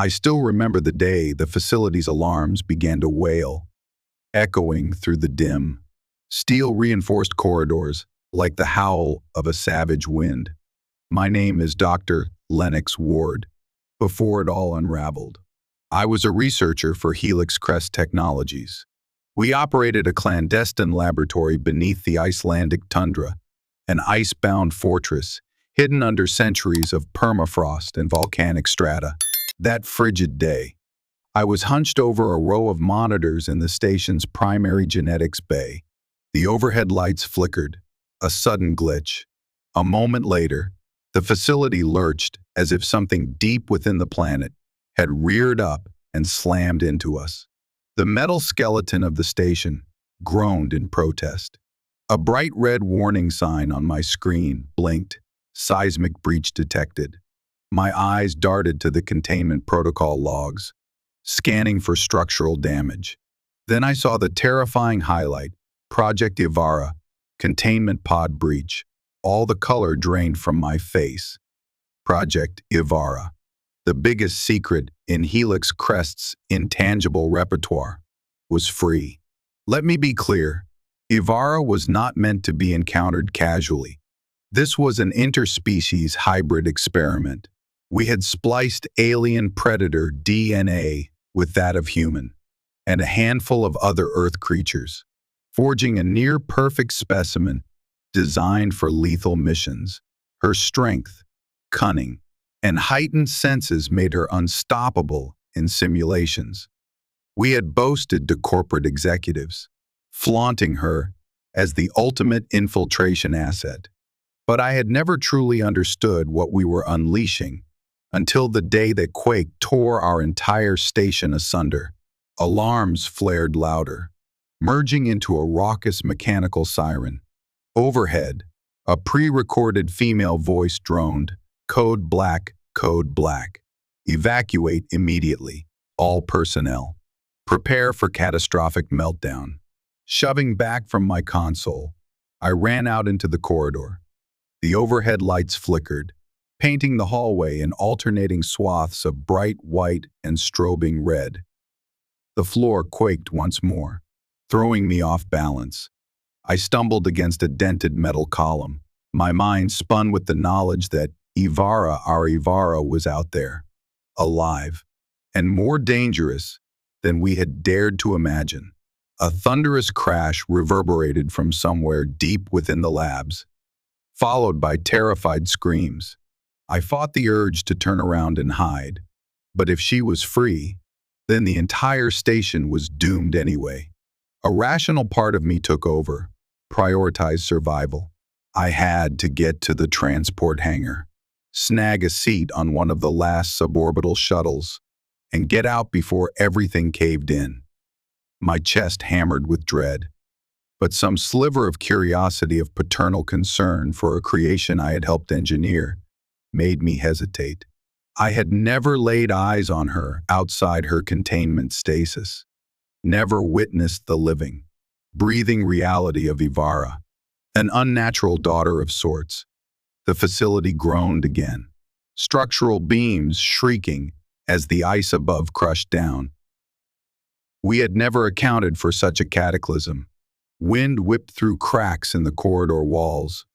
I still remember the day the facility's alarms began to wail, echoing through the dim, steel-reinforced corridors like the howl of a savage wind. My name is Dr. Lennox Ward. Before it all unraveled, I was a researcher for Helix Crest Technologies. We operated a clandestine laboratory beneath the Icelandic tundra, an ice-bound fortress hidden under centuries of permafrost and volcanic strata. That frigid day, I was hunched over a row of monitors in the station's primary genetics bay. The overhead lights flickered, a sudden glitch. A moment later, the facility lurched as if something deep within the planet had reared up and slammed into us. The metal skeleton of the station groaned in protest. A bright red warning sign on my screen blinked, seismic breach detected. My eyes darted to the containment protocol logs, scanning for structural damage. Then I saw the terrifying highlight, Project Yvara, containment pod breach. All the color drained from my face. Project Yvara, the biggest secret in Helix Crest's intangible repertoire, was free. Let me be clear, Yvara was not meant to be encountered casually. This was an interspecies hybrid experiment. We had spliced alien predator DNA with that of human, and a handful of other Earth creatures, forging a near-perfect specimen designed for lethal missions. Her strength, cunning, and heightened senses made her unstoppable in simulations. We had boasted to corporate executives, flaunting her as the ultimate infiltration asset. But I had never truly understood what we were unleashing until the day that quake tore our entire station asunder. Alarms flared louder, merging into a raucous mechanical siren. Overhead, a pre-recorded female voice droned, "Code black, code black. Evacuate immediately, all personnel. Prepare for catastrophic meltdown." Shoving back from my console, I ran out into the corridor. The overhead lights flickered, painting the hallway in alternating swaths of bright white and strobing red. The floor quaked once more, throwing me off balance. I stumbled against a dented metal column. My mind spun with the knowledge that our Yvara was out there, alive, and more dangerous than we had dared to imagine. A thunderous crash reverberated from somewhere deep within the labs, followed by terrified screams. I fought the urge to turn around and hide, but if she was free, then the entire station was doomed anyway. A rational part of me took over, prioritized survival. I had to get to the transport hangar, snag a seat on one of the last suborbital shuttles, and get out before everything caved in. My chest hammered with dread, but some sliver of curiosity of paternal concern for a creation I had helped engineer made me hesitate. I had never laid eyes on her outside her containment stasis, never witnessed the living, breathing reality of Yvara, an unnatural daughter of sorts. The facility groaned again, structural beams shrieking as the ice above crushed down. We had never accounted for such a cataclysm. Wind whipped through cracks in the corridor walls,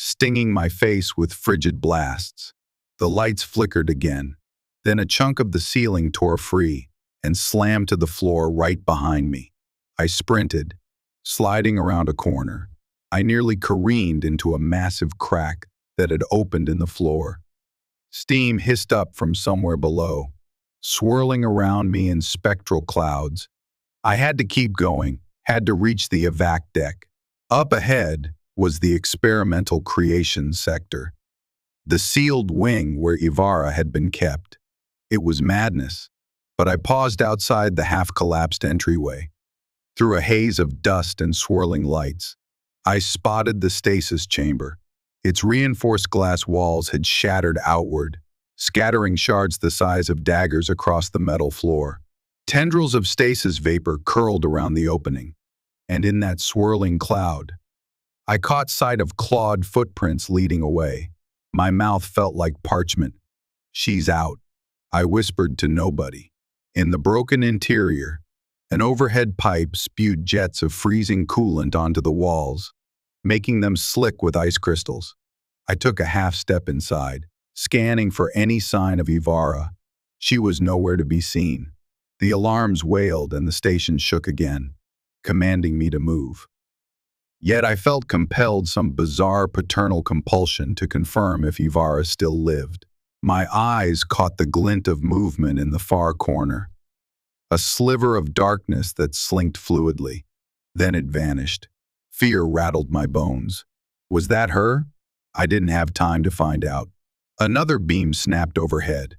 stinging my face with frigid blasts. The lights flickered again. Then a chunk of the ceiling tore free and slammed to the floor right behind me. I sprinted, sliding around a corner. I nearly careened into a massive crack that had opened in the floor. Steam hissed up from somewhere below, swirling around me in spectral clouds. I had to keep going, had to reach the evac deck. Up ahead was the experimental creation sector, the sealed wing where Yvara had been kept. It was madness, but I paused outside the half-collapsed entryway. Through a haze of dust and swirling lights, I spotted the stasis chamber. Its reinforced glass walls had shattered outward, scattering shards the size of daggers across the metal floor. Tendrils of stasis vapor curled around the opening, and in that swirling cloud, I caught sight of clawed footprints leading away. My mouth felt like parchment. "She's out," I whispered to nobody. In the broken interior, an overhead pipe spewed jets of freezing coolant onto the walls, making them slick with ice crystals. I took a half step inside, scanning for any sign of Yvara. She was nowhere to be seen. The alarms wailed and the station shook again, commanding me to move. Yet I felt compelled some bizarre paternal compulsion to confirm if Yvara still lived. My eyes caught the glint of movement in the far corner, a sliver of darkness that slinked fluidly. Then it vanished. Fear rattled my bones. Was that her? I didn't have time to find out. Another beam snapped overhead,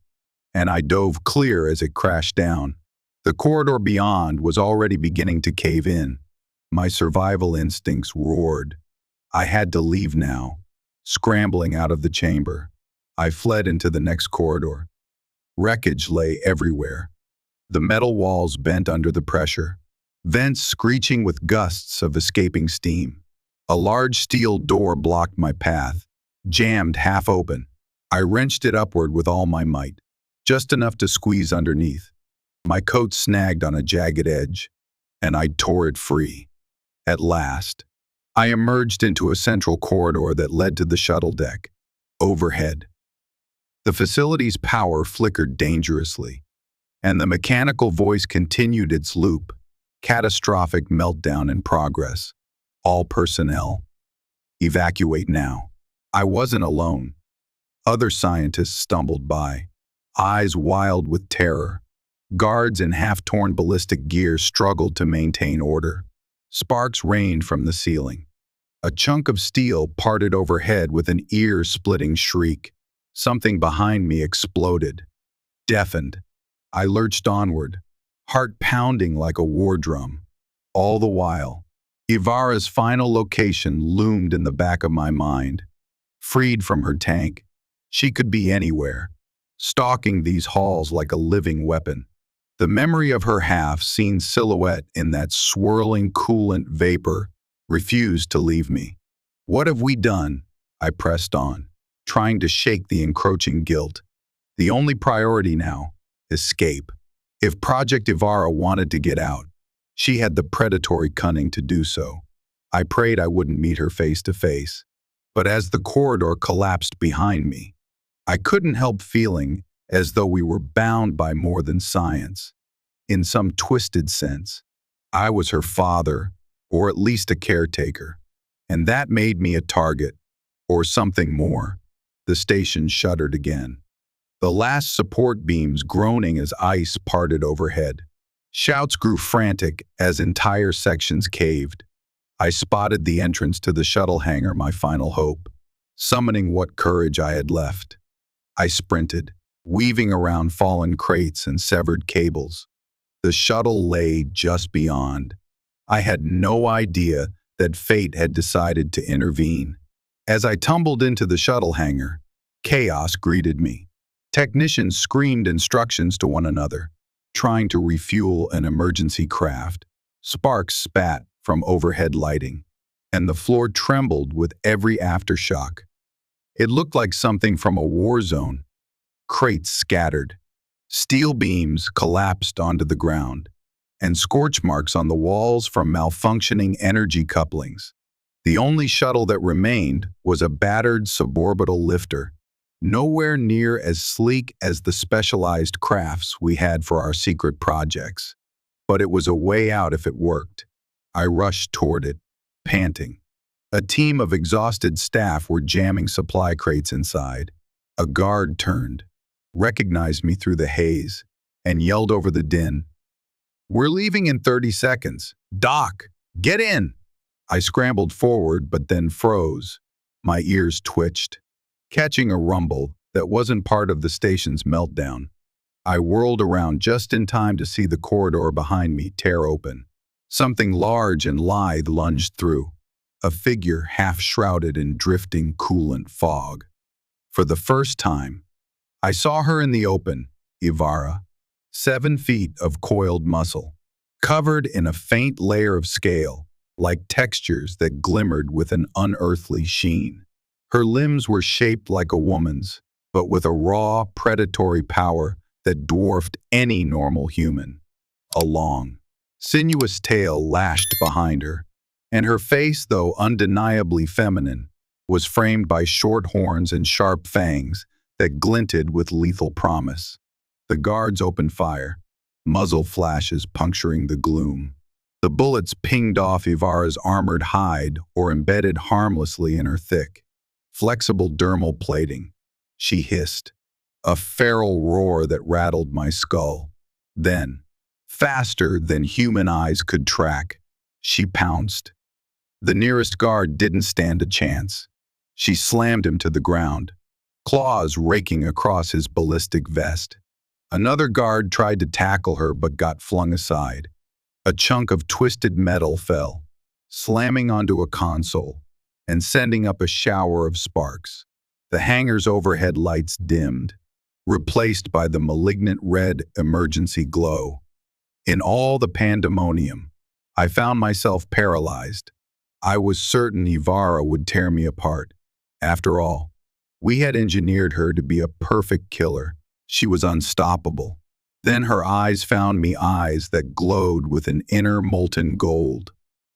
and I dove clear as it crashed down. The corridor beyond was already beginning to cave in. My survival instincts roared. I had to leave now. Scrambling out of the chamber, I fled into the next corridor. Wreckage lay everywhere. The metal walls bent under the pressure, vents screeching with gusts of escaping steam. A large steel door blocked my path, jammed half open. I wrenched it upward with all my might, just enough to squeeze underneath. My coat snagged on a jagged edge, and I tore it free. At last, I emerged into a central corridor that led to the shuttle deck. Overhead, the facility's power flickered dangerously, and the mechanical voice continued its loop. Catastrophic meltdown in progress. All personnel, evacuate now. I wasn't alone. Other scientists stumbled by, eyes wild with terror. Guards in half-torn ballistic gear struggled to maintain order. Sparks rained from the ceiling. A chunk of steel parted overhead with an ear-splitting shriek. Something behind me exploded. Deafened, I lurched onward, heart pounding like a war drum. All the while, Yvara's final location loomed in the back of my mind. Freed from her tank, she could be anywhere, stalking these halls like a living weapon. The memory of her half-seen silhouette in that swirling coolant vapor refused to leave me. What have we done? I pressed on, trying to shake the encroaching guilt. The only priority now, escape. If Project Yvara wanted to get out, she had the predatory cunning to do so. I prayed I wouldn't meet her face to face. But as the corridor collapsed behind me, I couldn't help feeling as though we were bound by more than science. In some twisted sense, I was her father, or at least a caretaker, and that made me a target, or something more. The station shuddered again, the last support beams groaning as ice parted overhead. Shouts grew frantic as entire sections caved. I spotted the entrance to the shuttle hangar, my final hope, summoning what courage I had left. I sprinted, weaving around fallen crates and severed cables. The shuttle lay just beyond. I had no idea that fate had decided to intervene. As I tumbled into the shuttle hangar, chaos greeted me. Technicians screamed instructions to one another, trying to refuel an emergency craft. Sparks spat from overhead lighting, and the floor trembled with every aftershock. It looked like something from a war zone. Crates scattered, steel beams collapsed onto the ground, and scorch marks on the walls from malfunctioning energy couplings. The only shuttle that remained was a battered suborbital lifter, nowhere near as sleek as the specialized crafts we had for our secret projects. But it was a way out if it worked. I rushed toward it, panting. A team of exhausted staff were jamming supply crates inside. A guard turned, recognized me through the haze, and yelled over the din, "We're leaving in 30 seconds. Doc, get in!" I scrambled forward but then froze. My ears twitched, catching a rumble that wasn't part of the station's meltdown. I whirled around just in time to see the corridor behind me tear open. Something large and lithe lunged through, a figure half-shrouded in drifting coolant fog. For the first time, I saw her in the open, Yvara, 7 feet of coiled muscle, covered in a faint layer of scale, like textures that glimmered with an unearthly sheen. Her limbs were shaped like a woman's, but with a raw, predatory power that dwarfed any normal human. A long, sinuous tail lashed behind her, and her face, though undeniably feminine, was framed by short horns and sharp fangs that glinted with lethal promise. The guards opened fire, muzzle flashes puncturing the gloom. The bullets pinged off Yvara's armored hide or embedded harmlessly in her thick, flexible dermal plating. She hissed, a feral roar that rattled my skull. Then, faster than human eyes could track, she pounced. The nearest guard didn't stand a chance. She slammed him to the ground, claws raking across his ballistic vest. Another guard tried to tackle her but got flung aside. A chunk of twisted metal fell, slamming onto a console and sending up a shower of sparks. The hangar's overhead lights dimmed, replaced by the malignant red emergency glow. In all the pandemonium, I found myself paralyzed. I was certain Yvara would tear me apart. After all, we had engineered her to be a perfect killer. She was unstoppable. Then her eyes found me, eyes that glowed with an inner molten gold.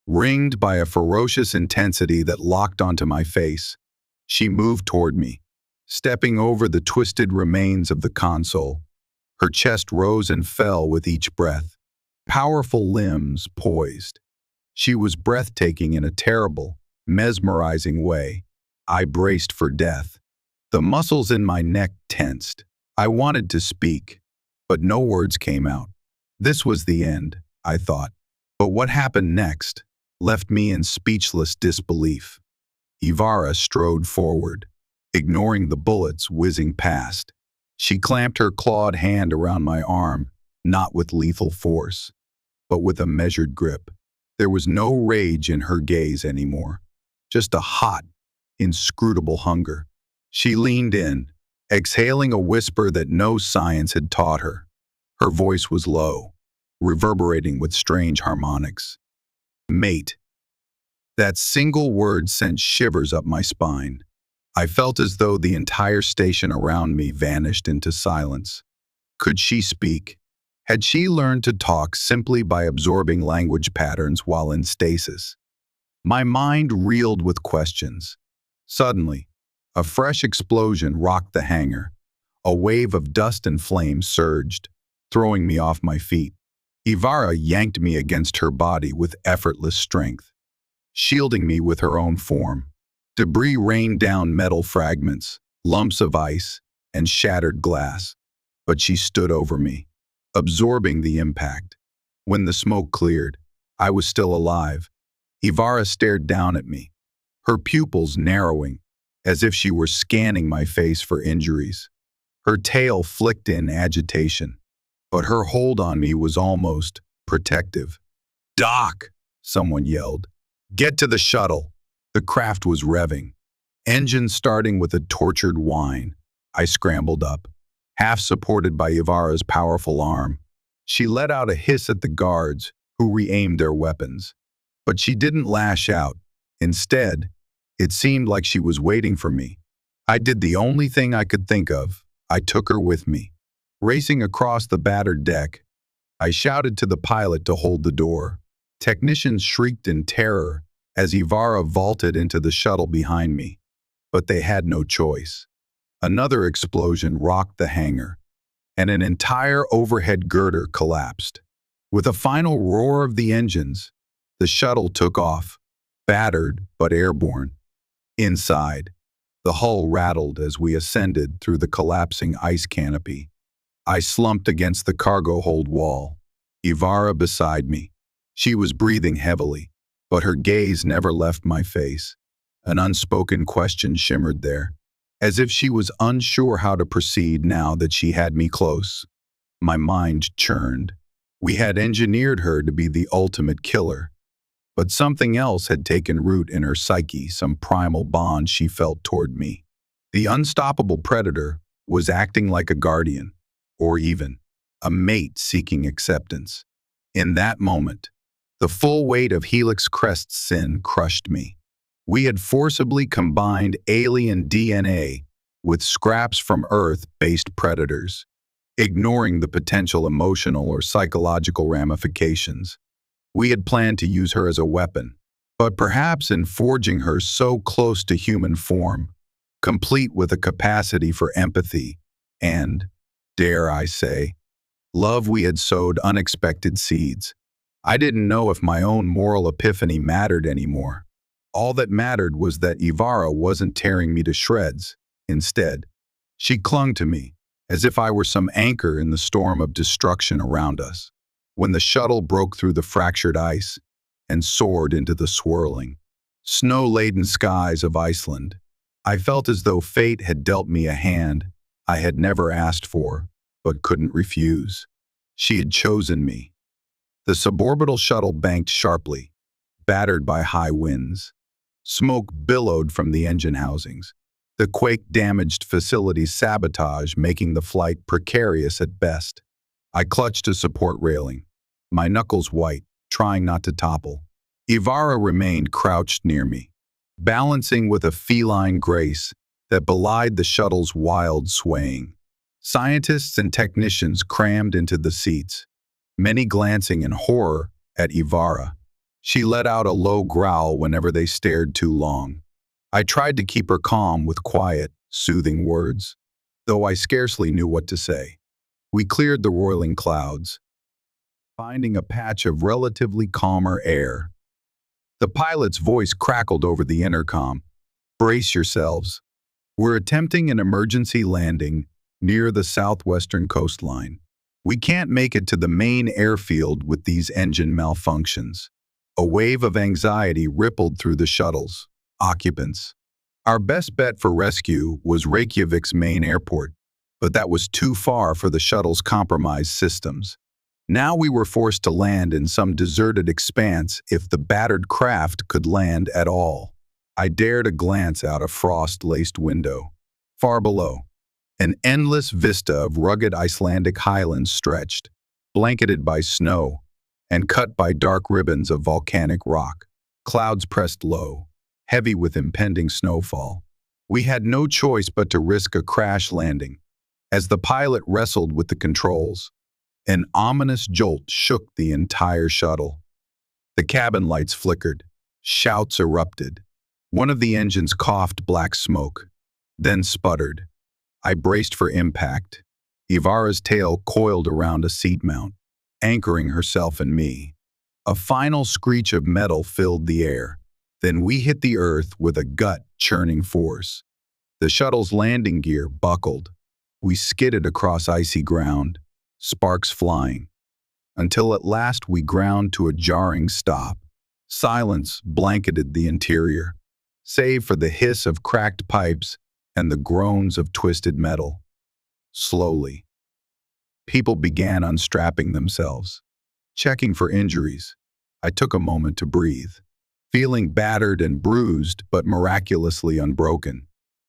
Ringed by a ferocious intensity that locked onto my face, she moved toward me, stepping over the twisted remains of the console. Her chest rose and fell with each breath, powerful limbs poised. She was breathtaking in a terrible, mesmerizing way. I braced for death. The muscles in my neck tensed. I wanted to speak, but no words came out. This was the end, I thought. But what happened next left me in speechless disbelief. Yvara strode forward, ignoring the bullets whizzing past. She clamped her clawed hand around my arm, not with lethal force, but with a measured grip. There was no rage in her gaze anymore, just a hot, inscrutable hunger. She leaned in, exhaling a whisper that no science had taught her. Her voice was low, reverberating with strange harmonics. Mate. That single word sent shivers up my spine. I felt as though the entire station around me vanished into silence. Could she speak? Had she learned to talk simply by absorbing language patterns while in stasis? My mind reeled with questions. Suddenly, a fresh explosion rocked the hangar. A wave of dust and flame surged, throwing me off my feet. Yvara yanked me against her body with effortless strength, shielding me with her own form. Debris rained down, metal fragments, lumps of ice, and shattered glass. But she stood over me, absorbing the impact. When the smoke cleared, I was still alive. Yvara stared down at me, her pupils narrowing, as if she were scanning my face for injuries. Her tail flicked in agitation, but her hold on me was almost protective. "Doc!" someone yelled. "Get to the shuttle." The craft was revving, engine starting with a tortured whine. I scrambled up, half supported by Yvara's powerful arm. She let out a hiss at the guards, who re-aimed their weapons. But she didn't lash out. Instead, it seemed like she was waiting for me. I did the only thing I could think of. I took her with me. Racing across the battered deck, I shouted to the pilot to hold the door. Technicians shrieked in terror as Yvara vaulted into the shuttle behind me. But they had no choice. Another explosion rocked the hangar, and an entire overhead girder collapsed. With a final roar of the engines, the shuttle took off, battered but airborne. Inside, the hull rattled as we ascended through the collapsing ice canopy. I slumped against the cargo hold wall, Yvara beside me. She was breathing heavily, but her gaze never left my face. An unspoken question shimmered there, as if she was unsure how to proceed now that she had me close. My mind churned. We had engineered her to be the ultimate killer, but something else had taken root in her psyche, some primal bond she felt toward me. The unstoppable predator was acting like a guardian, or even a mate seeking acceptance. In that moment, the full weight of Helix Crest's sin crushed me. We had forcibly combined alien DNA with scraps from Earth-based predators. ignoring the potential emotional or psychological ramifications. We had planned to use her as a weapon, but perhaps in forging her so close to human form, complete with a capacity for empathy and, dare I say, love, we had sowed unexpected seeds. I didn't know if my own moral epiphany mattered anymore. All that mattered was that Yvara wasn't tearing me to shreds. Instead, she clung to me, as if I were some anchor in the storm of destruction around us. When the shuttle broke through the fractured ice and soared into the swirling, snow-laden skies of Iceland, I felt as though fate had dealt me a hand I had never asked for, but couldn't refuse. She had chosen me. The suborbital shuttle banked sharply, battered by high winds. Smoke billowed from the engine housings, the quake-damaged facility's sabotage making the flight precarious at best. I clutched a support railing, my knuckles white, trying not to topple. Yvara remained crouched near me, balancing with a feline grace that belied the shuttle's wild swaying. Scientists and technicians crammed into the seats, many glancing in horror at Yvara. She let out a low growl whenever they stared too long. I tried to keep her calm with quiet, soothing words, though I scarcely knew what to say. We cleared the roiling clouds, finding a patch of relatively calmer air. The pilot's voice crackled over the intercom. "Brace yourselves. We're attempting an emergency landing near the southwestern coastline. We can't make it to the main airfield with these engine malfunctions." A wave of anxiety rippled through the shuttle's occupants. Our best bet for rescue was Reykjavik's main airport, but that was too far for the shuttle's compromised systems. Now we were forced to land in some deserted expanse if the battered craft could land at all. I dared a glance out a frost-laced window. Far below, an endless vista of rugged Icelandic highlands stretched, blanketed by snow and cut by dark ribbons of volcanic rock. Clouds pressed low, heavy with impending snowfall. We had no choice but to risk a crash landing. As the pilot wrestled with the controls, an ominous jolt shook the entire shuttle. The cabin lights flickered. Shouts erupted. One of the engines coughed black smoke, then sputtered. I braced for impact. Yvara's tail coiled around a seat mount, anchoring herself and me. A final screech of metal filled the air. Then we hit the earth with a gut-churning force. The shuttle's landing gear buckled. We skidded across icy ground, sparks flying, until at last we ground to a jarring stop. Silence blanketed the interior, save for the hiss of cracked pipes and the groans of twisted metal. Slowly, people began unstrapping themselves, checking for injuries. I took a moment to breathe, feeling battered and bruised but miraculously unbroken.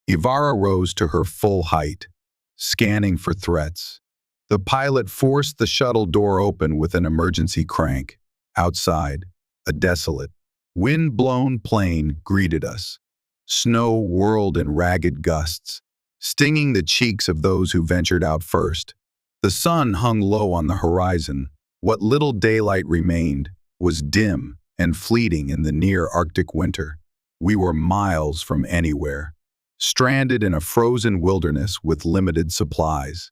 Yvara rose to her full height, scanning for threats. The pilot forced the shuttle door open with an emergency crank. Outside, a desolate, wind-blown plain greeted us. Snow whirled in ragged gusts, stinging the cheeks of those who ventured out first. The sun hung low on the horizon. What little daylight remained was dim and fleeting in the near Arctic winter. We were miles from anywhere, stranded in a frozen wilderness with limited supplies.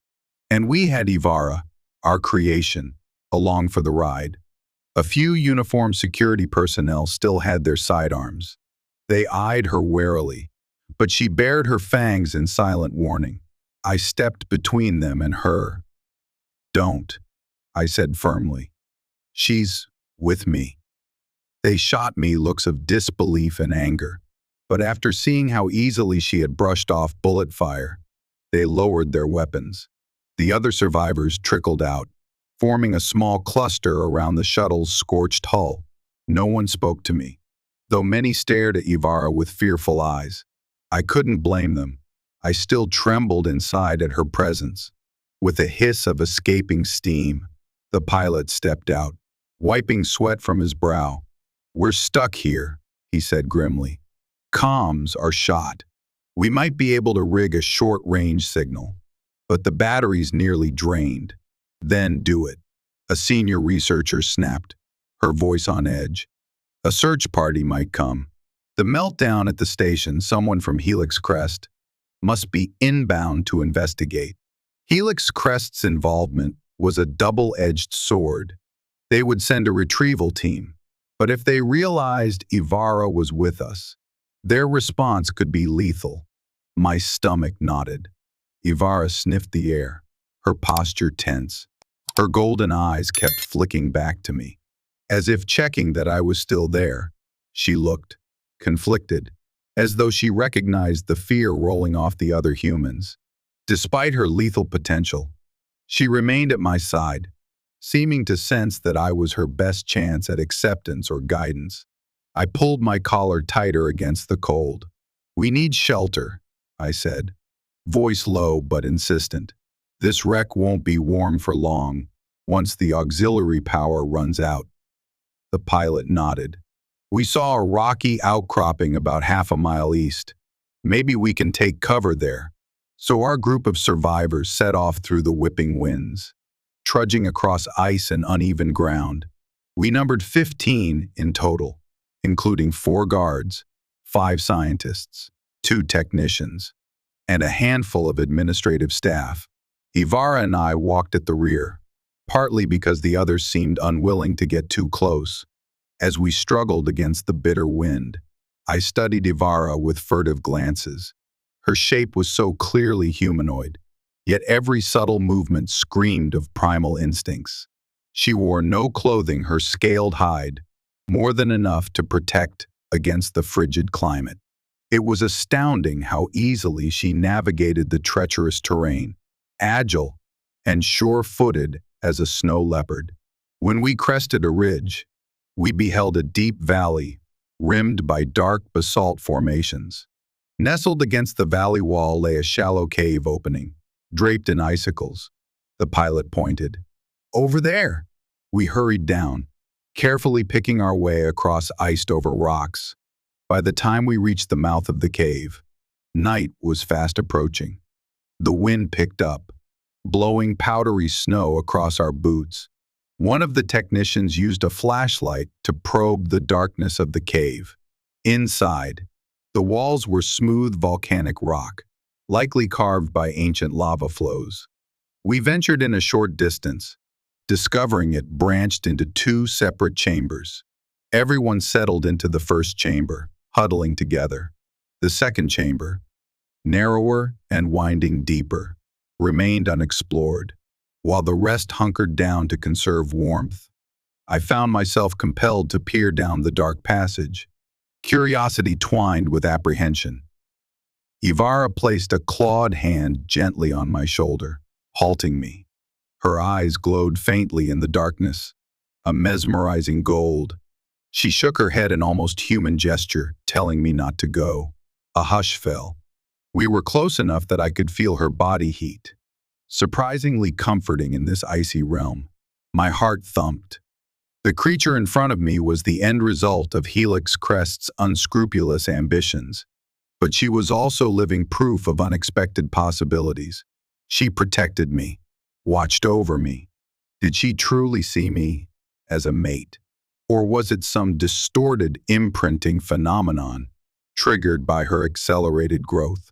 And we had Yvara, our creation, along for the ride. A few uniformed security personnel still had their sidearms. They eyed her warily, but she bared her fangs in silent warning. I stepped between them and her. "Don't," I said firmly. "She's with me." They shot me looks of disbelief and anger, but after seeing how easily she had brushed off bullet fire, they lowered their weapons. The other survivors trickled out, forming a small cluster around the shuttle's scorched hull. No one spoke to me, though many stared at Yvara with fearful eyes. I couldn't blame them. I still trembled inside at her presence. With a hiss of escaping steam, the pilot stepped out, wiping sweat from his brow. "We're stuck here," he said grimly. "Comms are shot. We might be able to rig a short-range signal, but the battery's nearly drained. Then do it. A senior researcher snapped, her voice on edge. A search party might come. The meltdown at the station, someone from Helix Crest, must be inbound to investigate. Helix Crest's involvement was a double-edged sword. They would send a retrieval team, but if they realized Yvara was with us, their response could be lethal. My stomach knotted. Yvara sniffed the air, her posture tense. Her golden eyes kept flicking back to me, as if checking that I was still there. She looked conflicted, as though she recognized the fear rolling off the other humans. Despite her lethal potential, she remained at my side, seeming to sense that I was her best chance at acceptance or guidance. I pulled my collar tighter against the cold. "We need shelter," I said, voice low but insistent. "This wreck won't be warm for long, once the auxiliary power runs out." The pilot nodded. "We saw a rocky outcropping about half a mile east. Maybe we can take cover there." So our group of survivors set off through the whipping winds, trudging across ice and uneven ground. We numbered 15 in total, including 4 guards, 5 scientists, 2 technicians, and a handful of administrative staff. Yvara and I walked at the rear, partly because the others seemed unwilling to get too close. As we struggled against the bitter wind, I studied Yvara with furtive glances. Her shape was so clearly humanoid, yet every subtle movement screamed of primal instincts. She wore no clothing, her scaled hide, more than enough to protect against the frigid climate. It was astounding how easily she navigated the treacherous terrain, agile and sure-footed as a snow leopard. When we crested a ridge, we beheld a deep valley rimmed by dark basalt formations. Nestled against the valley wall lay a shallow cave opening, draped in icicles. The pilot pointed. "Over there!" We hurried down, carefully picking our way across iced-over rocks. By the time we reached the mouth of the cave, night was fast approaching. The wind picked up, blowing powdery snow across our boots. One of the technicians used a flashlight to probe the darkness of the cave. Inside, the walls were smooth volcanic rock, likely carved by ancient lava flows. We ventured in a short distance, discovering it branched into 2 separate chambers. Everyone settled into the first chamber, huddling together. The second chamber, narrower and winding deeper, remained unexplored, while the rest hunkered down to conserve warmth. I found myself compelled to peer down the dark passage, curiosity twined with apprehension. Yvara placed a clawed hand gently on my shoulder, halting me. Her eyes glowed faintly in the darkness, a mesmerizing gold. She shook her head in almost human gesture, telling me not to go. A hush fell. We were close enough that I could feel her body heat, surprisingly comforting in this icy realm. My heart thumped. The creature in front of me was the end result of Helix Crest's unscrupulous ambitions, but she was also living proof of unexpected possibilities. She protected me, watched over me. Did she truly see me as a mate? Or was it some distorted imprinting phenomenon triggered by her accelerated growth?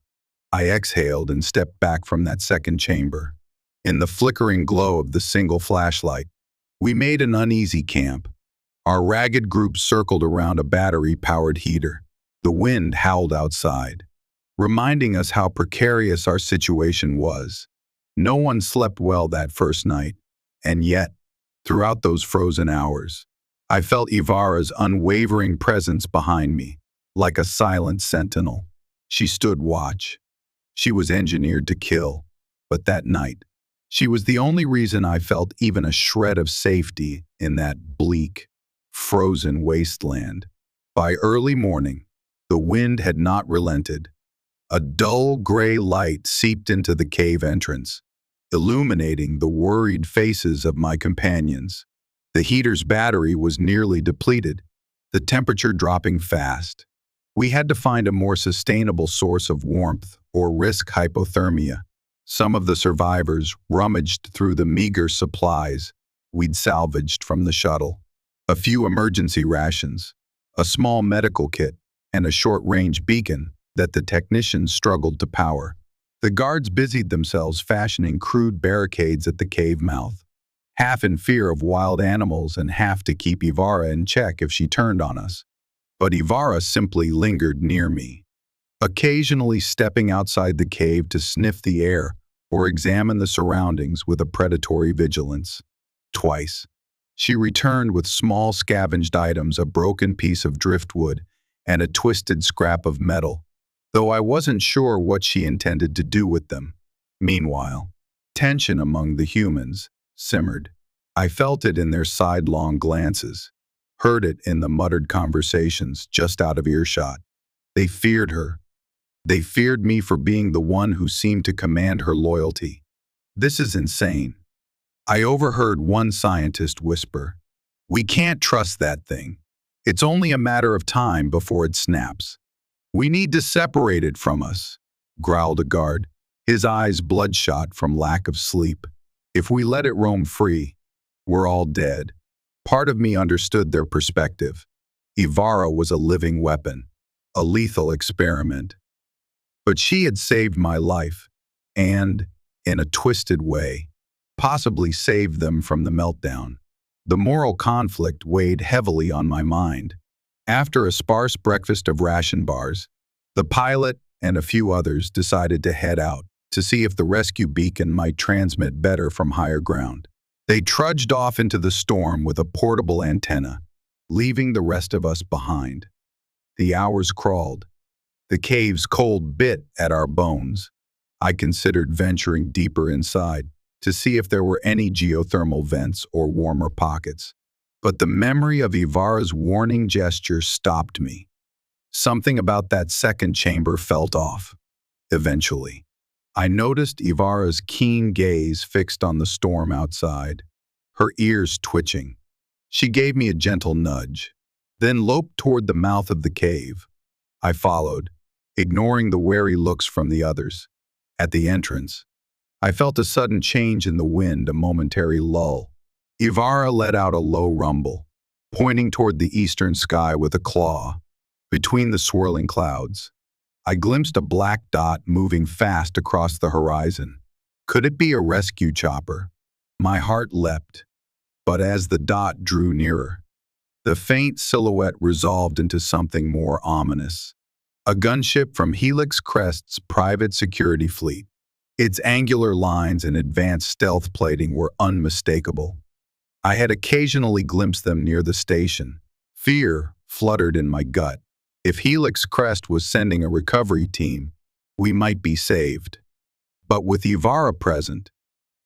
I exhaled and stepped back from that second chamber. In the flickering glow of the single flashlight, we made an uneasy camp. Our ragged group circled around a battery-powered heater. The wind howled outside, reminding us how precarious our situation was. No one slept well that first night, and yet, throughout those frozen hours, I felt Yvara's unwavering presence behind me, like a silent sentinel. She stood watch. She was engineered to kill, but that night, she was the only reason I felt even a shred of safety in that bleak, frozen wasteland. By early morning, the wind had not relented. A dull gray light seeped into the cave entrance, illuminating the worried faces of my companions. The heater's battery was nearly depleted, the temperature dropping fast. We had to find a more sustainable source of warmth or risk hypothermia. Some of the survivors rummaged through the meager supplies we'd salvaged from the shuttle. A few emergency rations, a small medical kit, and a short-range beacon that the technicians struggled to power. The guards busied themselves fashioning crude barricades at the cave mouth, half in fear of wild animals and half to keep Yvara in check if she turned on us. But Yvara simply lingered near me, occasionally stepping outside the cave to sniff the air or examine the surroundings with a predatory vigilance. Twice, she returned with small scavenged items, a broken piece of driftwood and a twisted scrap of metal, though I wasn't sure what she intended to do with them. Meanwhile, tension among the humans simmered. I felt it in their sidelong glances, heard it in the muttered conversations just out of earshot. They feared her. They feared me for being the one who seemed to command her loyalty. This is insane. I overheard one scientist whisper, "We can't trust that thing. It's only a matter of time before it snaps." "We need to separate it from us," growled a guard, his eyes bloodshot from lack of sleep. "If we let it roam free, we're all dead." Part of me understood their perspective. Yvara was a living weapon, a lethal experiment. But she had saved my life, and, in a twisted way, possibly saved them from the meltdown. The moral conflict weighed heavily on my mind. After a sparse breakfast of ration bars, the pilot and a few others decided to head out to see if the rescue beacon might transmit better from higher ground. They trudged off into the storm with a portable antenna, leaving the rest of us behind. The hours crawled. The cave's cold bit at our bones. I considered venturing deeper inside to see if there were any geothermal vents or warmer pockets. But the memory of Yvara's warning gesture stopped me. Something about that second chamber felt off. Eventually, I noticed Yvara's keen gaze fixed on the storm outside, her ears twitching. She gave me a gentle nudge, then loped toward the mouth of the cave. I followed, ignoring the wary looks from the others. At the entrance, I felt a sudden change in the wind, a momentary lull. Yvara let out a low rumble, pointing toward the eastern sky with a claw. Between the swirling clouds, I glimpsed a black dot moving fast across the horizon. Could it be a rescue chopper? My heart leapt. But as the dot drew nearer, the faint silhouette resolved into something more ominous. A gunship from Helix Crest's private security fleet. Its angular lines and advanced stealth plating were unmistakable. I had occasionally glimpsed them near the station. Fear fluttered in my gut. If Helix Crest was sending a recovery team, we might be saved. But with Yvara present,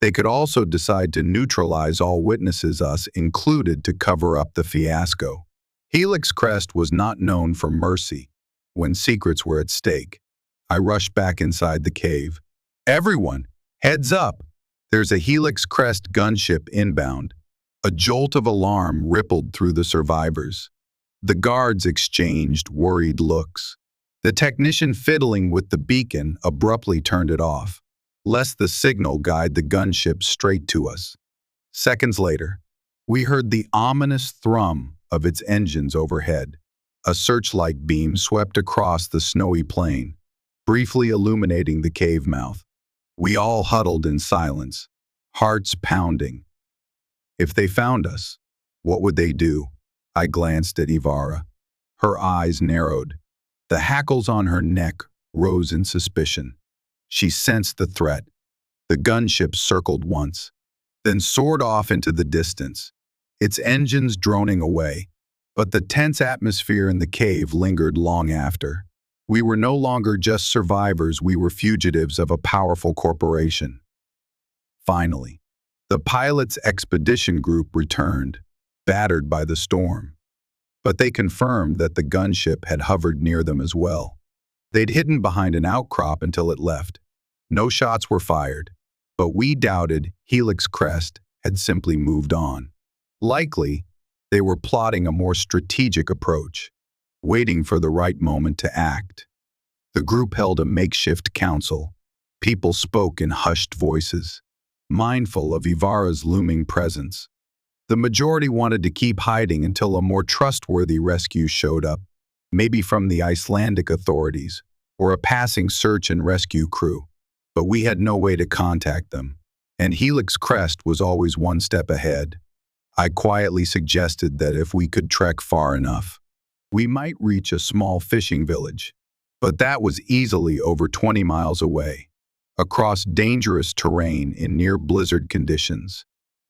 they could also decide to neutralize all witnesses, us included, to cover up the fiasco. Helix Crest was not known for mercy when secrets were at stake. I rushed back inside the cave. "Everyone, heads up! There's a Helix Crest gunship inbound." A jolt of alarm rippled through the survivors. The guards exchanged worried looks. The technician fiddling with the beacon abruptly turned it off, lest the signal guide the gunship straight to us. Seconds later, we heard the ominous thrum of its engines overhead. A searchlight beam swept across the snowy plain, briefly illuminating the cave mouth. We all huddled in silence, hearts pounding. If they found us, what would they do? I glanced at Yvara. Her eyes narrowed. The hackles on her neck rose in suspicion. She sensed the threat. The gunship circled once, then soared off into the distance, its engines droning away. But the tense atmosphere in the cave lingered long after. We were no longer just survivors, we were fugitives of a powerful corporation. Finally, the pilot's expedition group returned, battered by the storm. But they confirmed that the gunship had hovered near them as well. They'd hidden behind an outcrop until it left. No shots were fired, but we doubted Helix Crest had simply moved on. Likely, they were plotting a more strategic approach, waiting for the right moment to act. The group held a makeshift council, People spoke in hushed voices, mindful of Yvara's looming presence. The majority wanted to keep hiding until a more trustworthy rescue showed up, maybe from the Icelandic authorities or a passing search and rescue crew. But we had no way to contact them, and Helix Crest was always one step ahead. I quietly suggested that if we could trek far enough, we might reach a small fishing village. But that was easily over 20 miles away, across dangerous terrain in near blizzard conditions.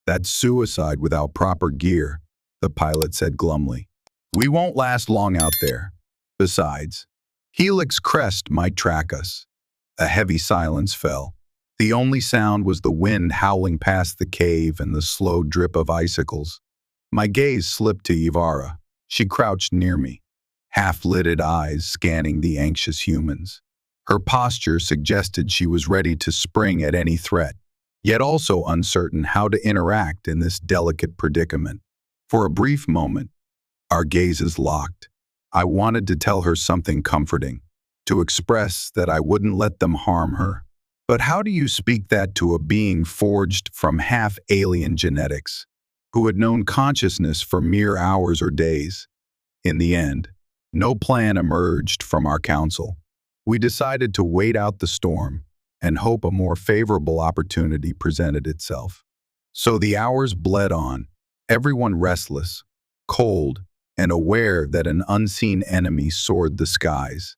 That's suicide without proper gear, the pilot said glumly. We won't last long out there. Besides, Helix Crest might track us. A heavy silence fell. The only sound was the wind howling past the cave and the slow drip of icicles. My gaze slipped to Yvara. She crouched near me, half-lidded eyes scanning the anxious humans. Her posture suggested she was ready to spring at any threat, yet also uncertain how to interact in this delicate predicament. For a brief moment, our gazes locked. I wanted to tell her something comforting, to express that I wouldn't let them harm her. But how do you speak that to a being forged from half-alien genetics, who had known consciousness for mere hours or days? In the end, no plan emerged from our council. We decided to wait out the storm and hope a more favorable opportunity presented itself. So the hours bled on, everyone restless, cold, and aware that an unseen enemy soared the skies.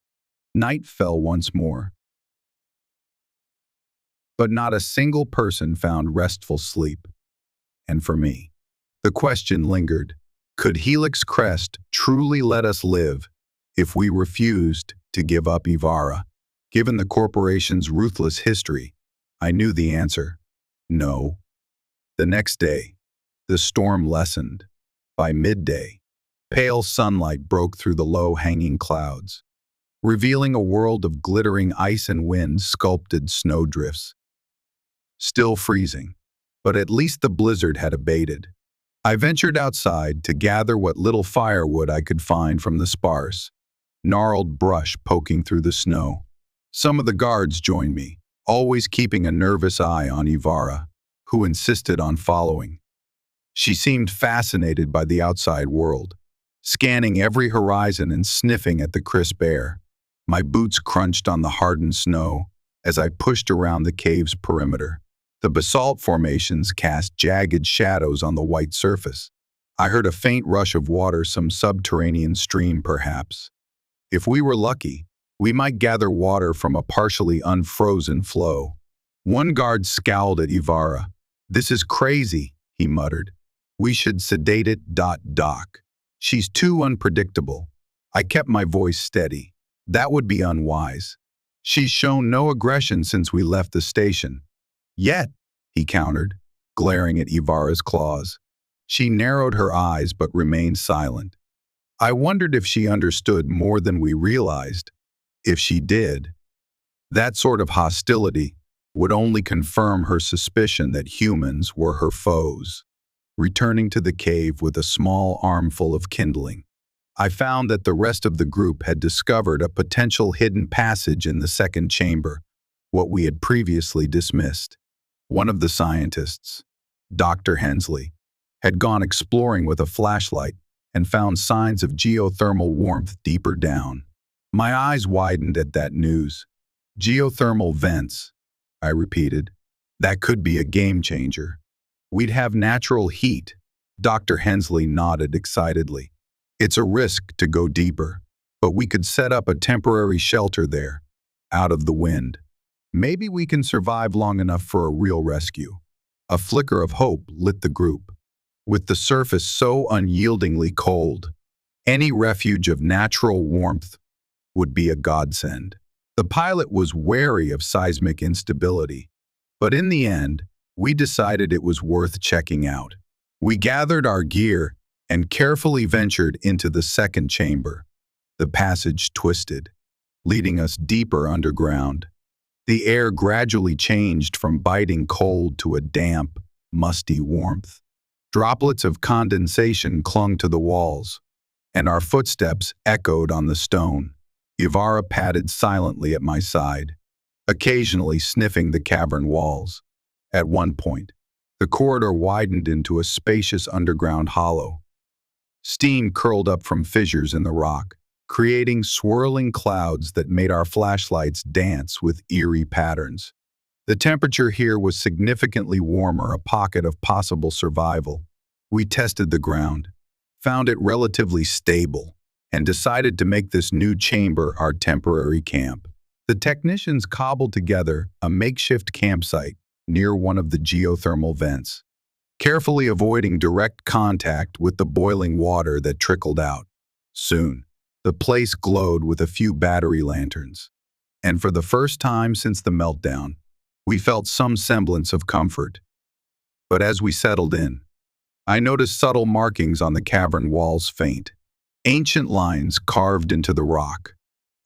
Night fell once more, but not a single person found restful sleep. And for me, the question lingered, could Helix Crest truly let us live if we refused to give up Yvara? Given the corporation's ruthless history, I knew the answer: no. The next day, the storm lessened. By midday, pale sunlight broke through the low-hanging clouds, revealing a world of glittering ice and wind-sculpted snowdrifts. Still freezing, but at least the blizzard had abated. I ventured outside to gather what little firewood I could find from the sparse, gnarled brush poking through the snow. Some of the guards joined me, always keeping a nervous eye on Yvara, who insisted on following. She seemed fascinated by the outside world, scanning every horizon and sniffing at the crisp air. My boots crunched on the hardened snow as I pushed around the cave's perimeter. The basalt formations cast jagged shadows on the white surface. I heard a faint rush of water, some subterranean stream perhaps. If we were lucky, we might gather water from a partially unfrozen flow. One guard scowled at Yvara. "This is crazy," he muttered. "We should sedate it. Doc. She's too unpredictable." I kept my voice steady. "That would be unwise. She's shown no aggression since we left the station." "Yet," he countered, glaring at Yvara's claws. She narrowed her eyes but remained silent. I wondered if she understood more than we realized. If she did, that sort of hostility would only confirm her suspicion that humans were her foes. Returning to the cave with a small armful of kindling, I found that the rest of the group had discovered a potential hidden passage in the second chamber, what we had previously dismissed. One of the scientists, Dr. Hensley, had gone exploring with a flashlight and found signs of geothermal warmth deeper down. My eyes widened at that news. Geothermal vents, I repeated. That could be a game changer. We'd have natural heat. Dr. Hensley nodded excitedly. It's a risk to go deeper, but we could set up a temporary shelter there, out of the wind. Maybe we can survive long enough for a real rescue. A flicker of hope lit the group. With the surface so unyieldingly cold, any refuge of natural warmth would be a godsend. The pilot was wary of seismic instability, but in the end, we decided it was worth checking out. We gathered our gear and carefully ventured into the second chamber. The passage twisted, leading us deeper underground. The air gradually changed from biting cold to a damp, musty warmth. Droplets of condensation clung to the walls, and our footsteps echoed on the stone. Yvara padded silently at my side, occasionally sniffing the cavern walls. At one point, the corridor widened into a spacious underground hollow. Steam curled up from fissures in the rock, creating swirling clouds that made our flashlights dance with eerie patterns. The temperature here was significantly warmer, a pocket of possible survival. We tested the ground, found it relatively stable, and decided to make this new chamber our temporary camp. The technicians cobbled together a makeshift campsite near one of the geothermal vents, carefully avoiding direct contact with the boiling water that trickled out. Soon, the place glowed with a few battery lanterns, and for the first time since the meltdown, we felt some semblance of comfort. But as we settled in, I noticed subtle markings on the cavern walls faint. Ancient lines carved into the rock.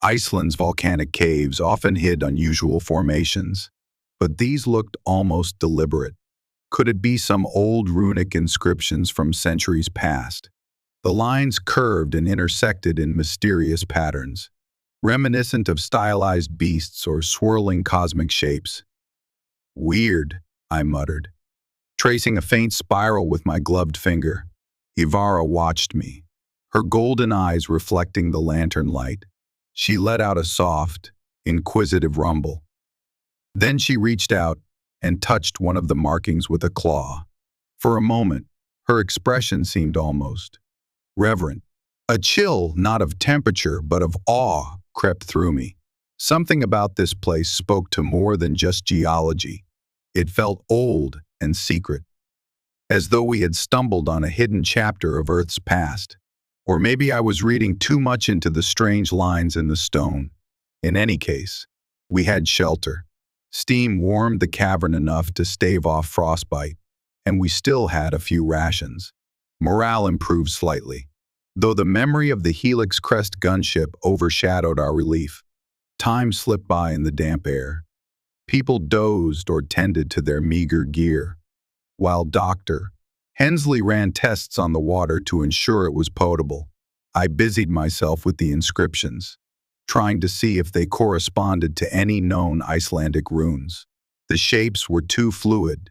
Iceland's volcanic caves often hid unusual formations, but these looked almost deliberate. Could it be some old runic inscriptions from centuries past? The lines curved and intersected in mysterious patterns, reminiscent of stylized beasts or swirling cosmic shapes. "Weird," I muttered, tracing a faint spiral with my gloved finger. Yvara watched me, her golden eyes reflecting the lantern light. She let out a soft, inquisitive rumble. Then she reached out and touched one of the markings with a claw. For a moment, her expression seemed almost reverent. A chill, not of temperature but of awe, crept through me. Something about this place spoke to more than just geology. It felt old and secret, as though we had stumbled on a hidden chapter of Earth's past. Or maybe I was reading too much into the strange lines in the stone. In any case, we had shelter. Steam warmed the cavern enough to stave off frostbite, and we still had a few rations. Morale improved slightly, though the memory of the Helix Crest gunship overshadowed our relief. Time slipped by in the damp air. People dozed or tended to their meager gear, while Dr. Hensley ran tests on the water to ensure it was potable. I busied myself with the inscriptions, trying to see if they corresponded to any known Icelandic runes. The shapes were too fluid,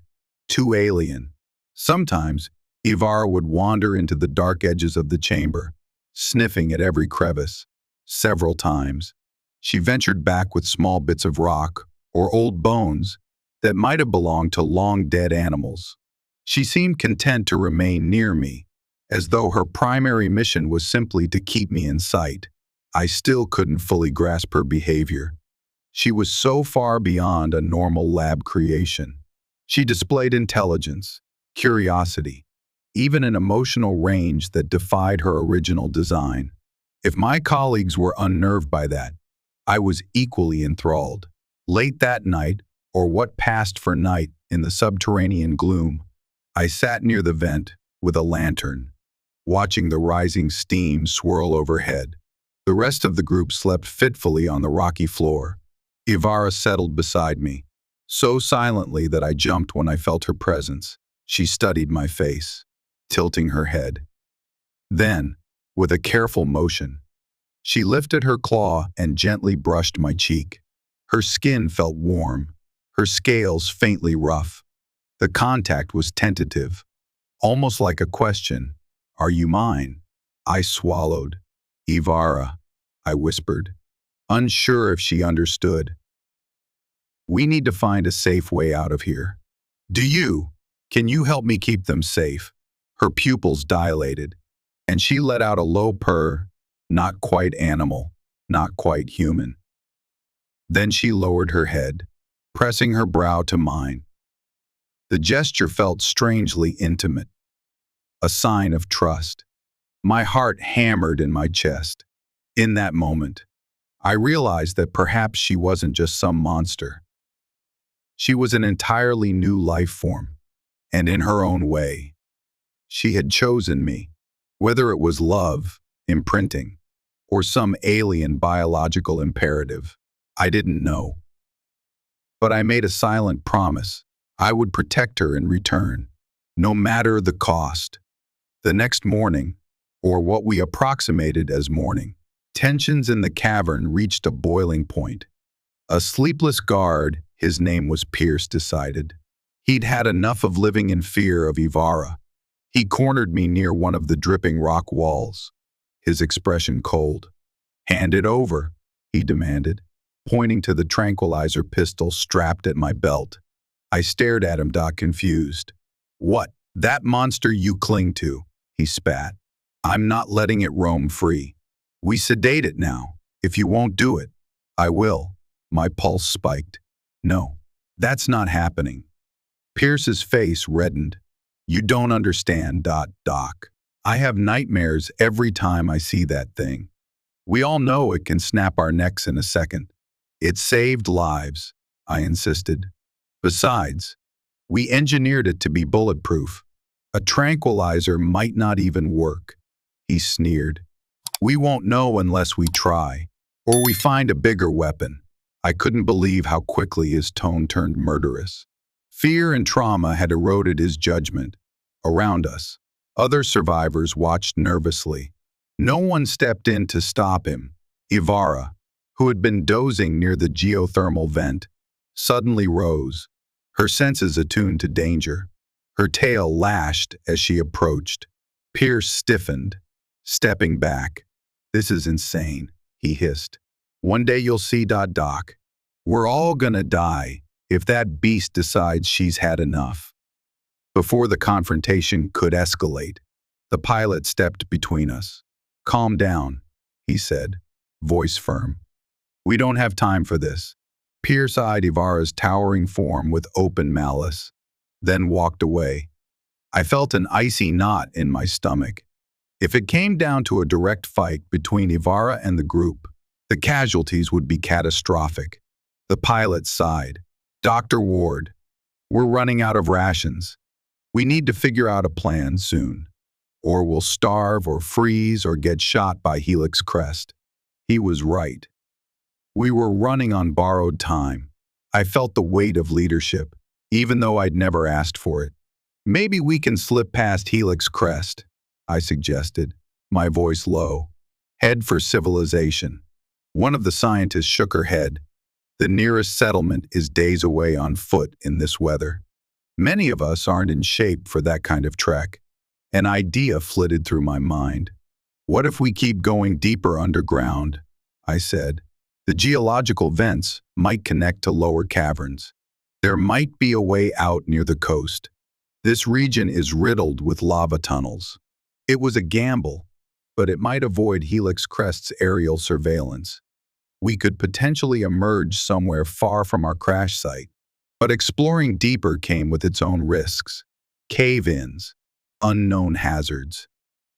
too alien. Sometimes, Yvara would wander into the dark edges of the chamber, sniffing at every crevice. Several times, she ventured back with small bits of rock or old bones that might have belonged to long-dead animals. She seemed content to remain near me, as though her primary mission was simply to keep me in sight. I still couldn't fully grasp her behavior. She was so far beyond a normal lab creation. She displayed intelligence, curiosity, even an emotional range that defied her original design. If my colleagues were unnerved by that, I was equally enthralled. Late that night, or what passed for night in the subterranean gloom, I sat near the vent with a lantern, watching the rising steam swirl overhead. The rest of the group slept fitfully on the rocky floor. Yvara settled beside me, so silently that I jumped when I felt her presence. She studied my face, tilting her head. Then, with a careful motion, she lifted her claw and gently brushed my cheek. Her skin felt warm, her scales faintly rough. The contact was tentative, almost like a question. "Are you mine?" I swallowed. "Yvara," I whispered, unsure if she understood. "We need to find a safe way out of here." Can you help me keep them safe?" Her pupils dilated, and she let out a low purr, not quite animal, not quite human. Then she lowered her head, pressing her brow to mine. The gesture felt strangely intimate, a sign of trust. My heart hammered in my chest. In that moment, I realized that perhaps she wasn't just some monster. She was an entirely new life form, and in her own way, she had chosen me. Whether it was love, imprinting, or some alien biological imperative, I didn't know. But I made a silent promise. I would protect her in return, no matter the cost. The next morning, or what we approximated as morning, tensions in the cavern reached a boiling point. A sleepless guard, his name was Pierce, decided. He'd had enough of living in fear of Yvara. He cornered me near one of the dripping rock walls, his expression cold. "Hand it over," he demanded, pointing to the tranquilizer pistol strapped at my belt. I stared at him, confused. "What? That monster you cling to," he spat. "I'm not letting it roam free. We sedate it now. If you won't do it, I will." My pulse spiked. "No, that's not happening." Pierce's face reddened. "You don't understand, Doc. I have nightmares every time I see that thing. We all know it can snap our necks in a second. It saved lives," I insisted. "Besides, we engineered it to be bulletproof. A tranquilizer might not even work." He sneered. "We won't know unless we try, or we find a bigger weapon." I couldn't believe how quickly his tone turned murderous. Fear and trauma had eroded his judgment. Around us, other survivors watched nervously. No one stepped in to stop him. Yvara, who had been dozing near the geothermal vent, suddenly rose, her senses attuned to danger. Her tail lashed as she approached. Pierce stiffened, stepping back. "This is insane," he hissed. "One day you'll see, Doc. We're all gonna die if that beast decides she's had enough." Before the confrontation could escalate, the pilot stepped between us. "Calm down," he said, voice firm. "We don't have time for this." Pierce eyed Yvara's towering form with open malice, then walked away. I felt an icy knot in my stomach. If it came down to a direct fight between Yvara and the group, the casualties would be catastrophic. The pilot sighed. "Dr. Ward, we're running out of rations. We need to figure out a plan soon, or we'll starve or freeze or get shot by Helix Crest." He was right. We were running on borrowed time. I felt the weight of leadership, even though I'd never asked for it. "Maybe we can slip past Helix Crest," I suggested, my voice low. "Head for civilization." One of the scientists shook her head. "The nearest settlement is days away on foot in this weather. Many of us aren't in shape for that kind of trek." An idea flitted through my mind. "What if we keep going deeper underground?" I said. "The geological vents might connect to lower caverns. There might be a way out near the coast. This region is riddled with lava tunnels." It was a gamble, but it might avoid Helix Crest's aerial surveillance. We could potentially emerge somewhere far from our crash site. But exploring deeper came with its own risks. Cave-ins, unknown hazards,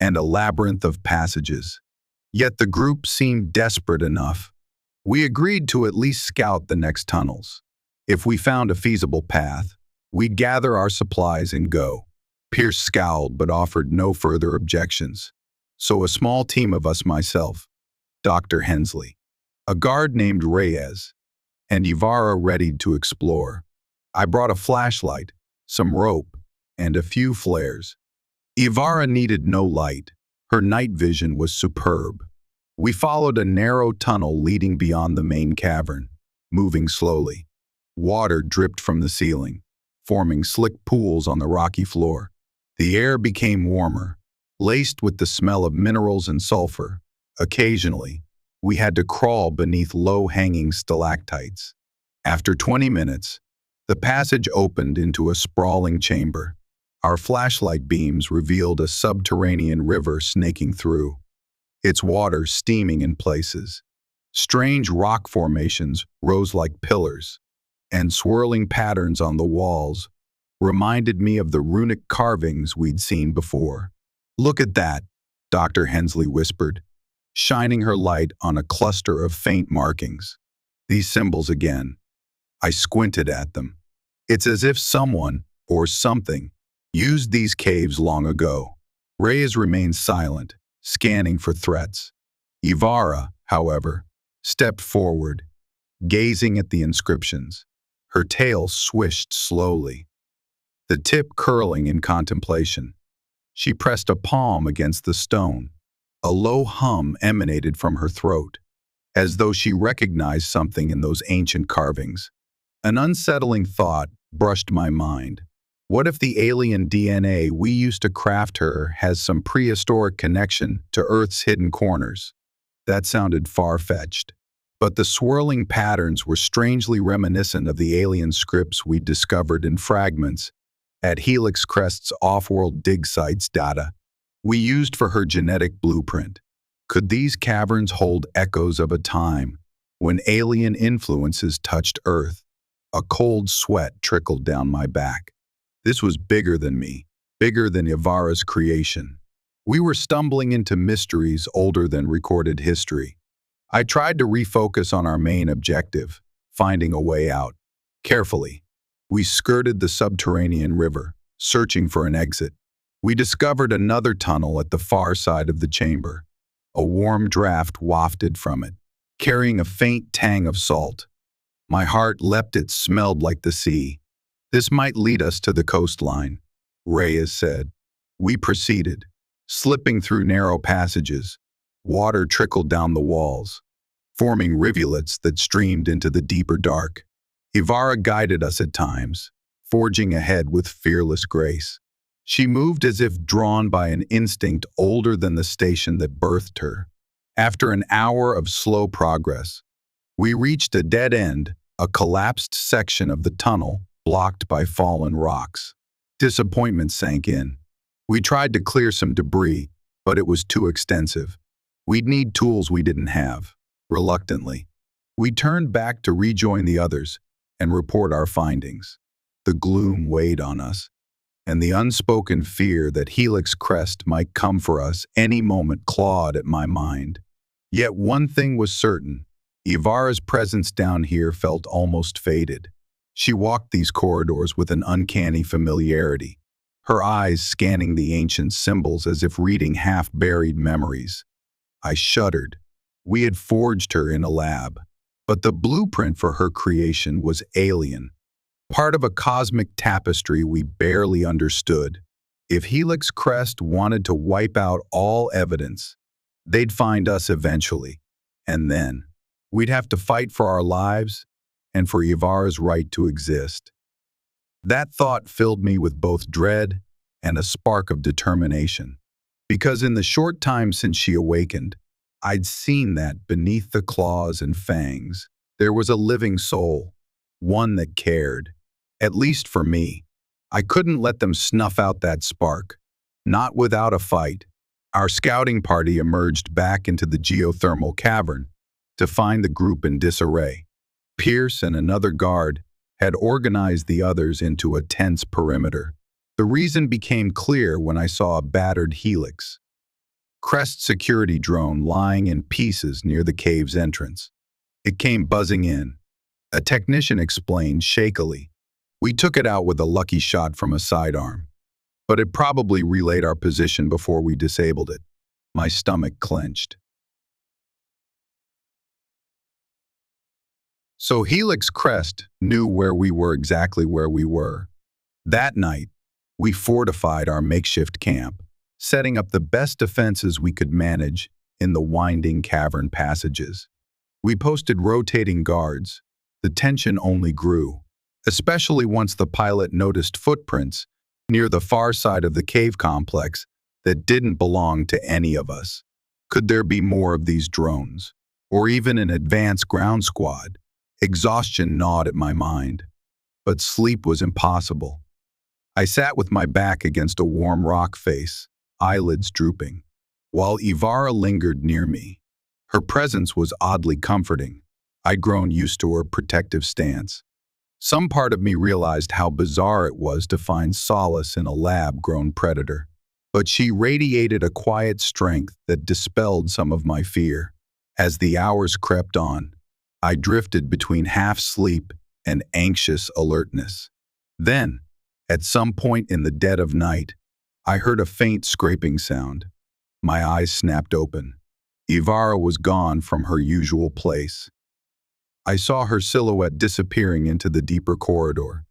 and a labyrinth of passages. Yet the group seemed desperate enough. We agreed to at least scout the next tunnels. If we found a feasible path, we'd gather our supplies and go. Pierce scowled but offered no further objections. So a small team of us, myself, Dr. Hensley, a guard named Reyes, and Yvara readied to explore. I brought a flashlight, some rope, and a few flares. Yvara needed no light. Her night vision was superb. We followed a narrow tunnel leading beyond the main cavern, moving slowly. Water dripped from the ceiling, forming slick pools on the rocky floor. The air became warmer, laced with the smell of minerals and sulfur. Occasionally, we had to crawl beneath low-hanging stalactites. After 20 minutes, the passage opened into a sprawling chamber. Our flashlight beams revealed a subterranean river snaking through, its water steaming in places. Strange rock formations rose like pillars, and swirling patterns on the walls reminded me of the runic carvings we'd seen before. "Look at that," Dr. Hensley whispered, shining her light on a cluster of faint markings. "These symbols again." I squinted at them. It's as if someone, or something, used these caves long ago. Reyes remained silent, scanning for threats. Yvara, however, stepped forward, gazing at the inscriptions. Her tail swished slowly, the tip curling in contemplation. She pressed a palm against the stone. A low hum emanated from her throat. as though she recognized something in those ancient carvings. An unsettling thought brushed my mind. What if the alien DNA we used to craft her has some prehistoric connection to Earth's hidden corners? That sounded far-fetched. But the swirling patterns were strangely reminiscent of the alien scripts we discovered in fragments at Helix Crest's off-world dig sites data we used for her genetic blueprint. Could these caverns hold echoes of a time when alien influences touched Earth? A cold sweat trickled down my back. This was bigger than me, bigger than Yvara's creation. We were stumbling into mysteries older than recorded history. I tried to refocus on our main objective, finding a way out. Carefully, we skirted the subterranean river, searching for an exit. We discovered another tunnel at the far side of the chamber. A warm draft wafted from it, carrying a faint tang of salt. My heart leapt. It smelled like the sea. This might lead us to the coastline, Reyes said. We proceeded, slipping through narrow passages. Water trickled down the walls, forming rivulets that streamed into the deeper dark. Yvara guided us at times, forging ahead with fearless grace. She moved as if drawn by an instinct older than the station that birthed her. After an hour of slow progress, we reached a dead end, a collapsed section of the tunnel blocked by fallen rocks. Disappointment sank in. We tried to clear some debris, but it was too extensive. We'd need tools we didn't have. Reluctantly, we turned back to rejoin the others and report our findings. The gloom weighed on us, and the unspoken fear that Helix Crest might come for us any moment clawed at my mind. Yet one thing was certain. Yvara's presence down here felt almost faded. She walked these corridors with an uncanny familiarity, her eyes scanning the ancient symbols as if reading half-buried memories. I shuddered. We had forged her in a lab, but the blueprint for her creation was alien, part of a cosmic tapestry we barely understood. If Helix Crest wanted to wipe out all evidence, they'd find us eventually, and then we'd have to fight for our lives and for Yvara's right to exist. That thought filled me with both dread and a spark of determination, because in the short time since she awakened, I'd seen that beneath the claws and fangs, there was a living soul, one that cared, at least for me. I couldn't let them snuff out that spark, not without a fight. Our scouting party emerged back into the geothermal cavern to find the group in disarray. Pierce and another guard had organized the others into a tense perimeter. The reason became clear when I saw a battered Helix Crest security drone lying in pieces near the cave's entrance. It came buzzing in. A technician explained shakily. We took it out with a lucky shot from a sidearm, but it probably relayed our position before we disabled it. My stomach clenched. So Helix Crest knew where we were, exactly where we were. That night, we fortified our makeshift camp, setting up the best defenses we could manage in the winding cavern passages. We posted rotating guards. The tension only grew, especially once the pilot noticed footprints near the far side of the cave complex that didn't belong to any of us. Could there be more of these drones, or even an advanced ground squad? Exhaustion gnawed at my mind, but sleep was impossible. I sat with my back against a warm rock face, eyelids drooping, while Yvara lingered near me. Her presence was oddly comforting. I'd grown used to her protective stance. Some part of me realized how bizarre it was to find solace in a lab-grown predator, but she radiated a quiet strength that dispelled some of my fear. As the hours crept on, I drifted between half-sleep and anxious alertness. Then, at some point in the dead of night, I heard a faint scraping sound. My eyes snapped open. Yvara was gone from her usual place. I saw her silhouette disappearing into the deeper corridor.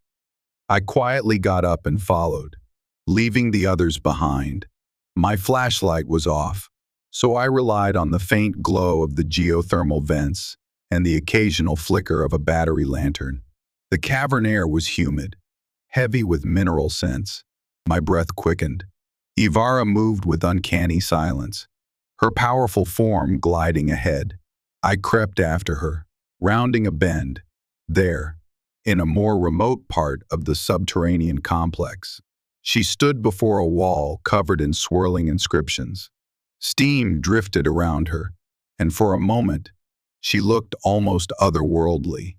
I quietly got up and followed, leaving the others behind. My flashlight was off, so I relied on the faint glow of the geothermal vents and the occasional flicker of a battery lantern. The cavern air was humid, heavy with mineral scents. My breath quickened. Yvara moved with uncanny silence, her powerful form gliding ahead. I crept after her, rounding a bend. There, in a more remote part of the subterranean complex, she stood before a wall covered in swirling inscriptions. Steam drifted around her, and for a moment, she looked almost otherworldly,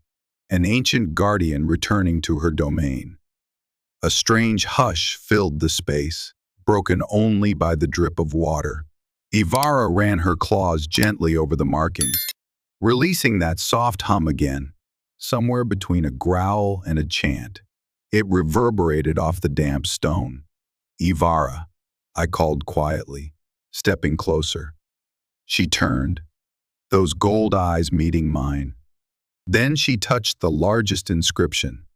an ancient guardian returning to her domain. A strange hush filled the space, broken only by the drip of water. Yvara ran her claws gently over the markings, releasing that soft hum again, somewhere between a growl and a chant. It reverberated off the damp stone. "Yvara," I called quietly, stepping closer. She turned, those gold eyes meeting mine. Then she touched the largest inscription,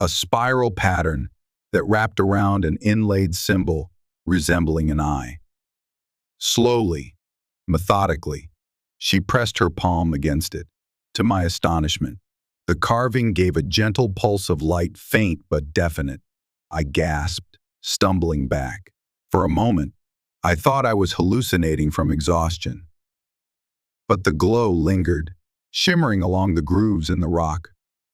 a spiral pattern that wrapped around an inlaid symbol resembling an eye. Slowly, methodically, she pressed her palm against it. To my astonishment, the carving gave a gentle pulse of light, faint but definite. I gasped, stumbling back. For a moment, I thought I was hallucinating from exhaustion. But the glow lingered, shimmering along the grooves in the rock.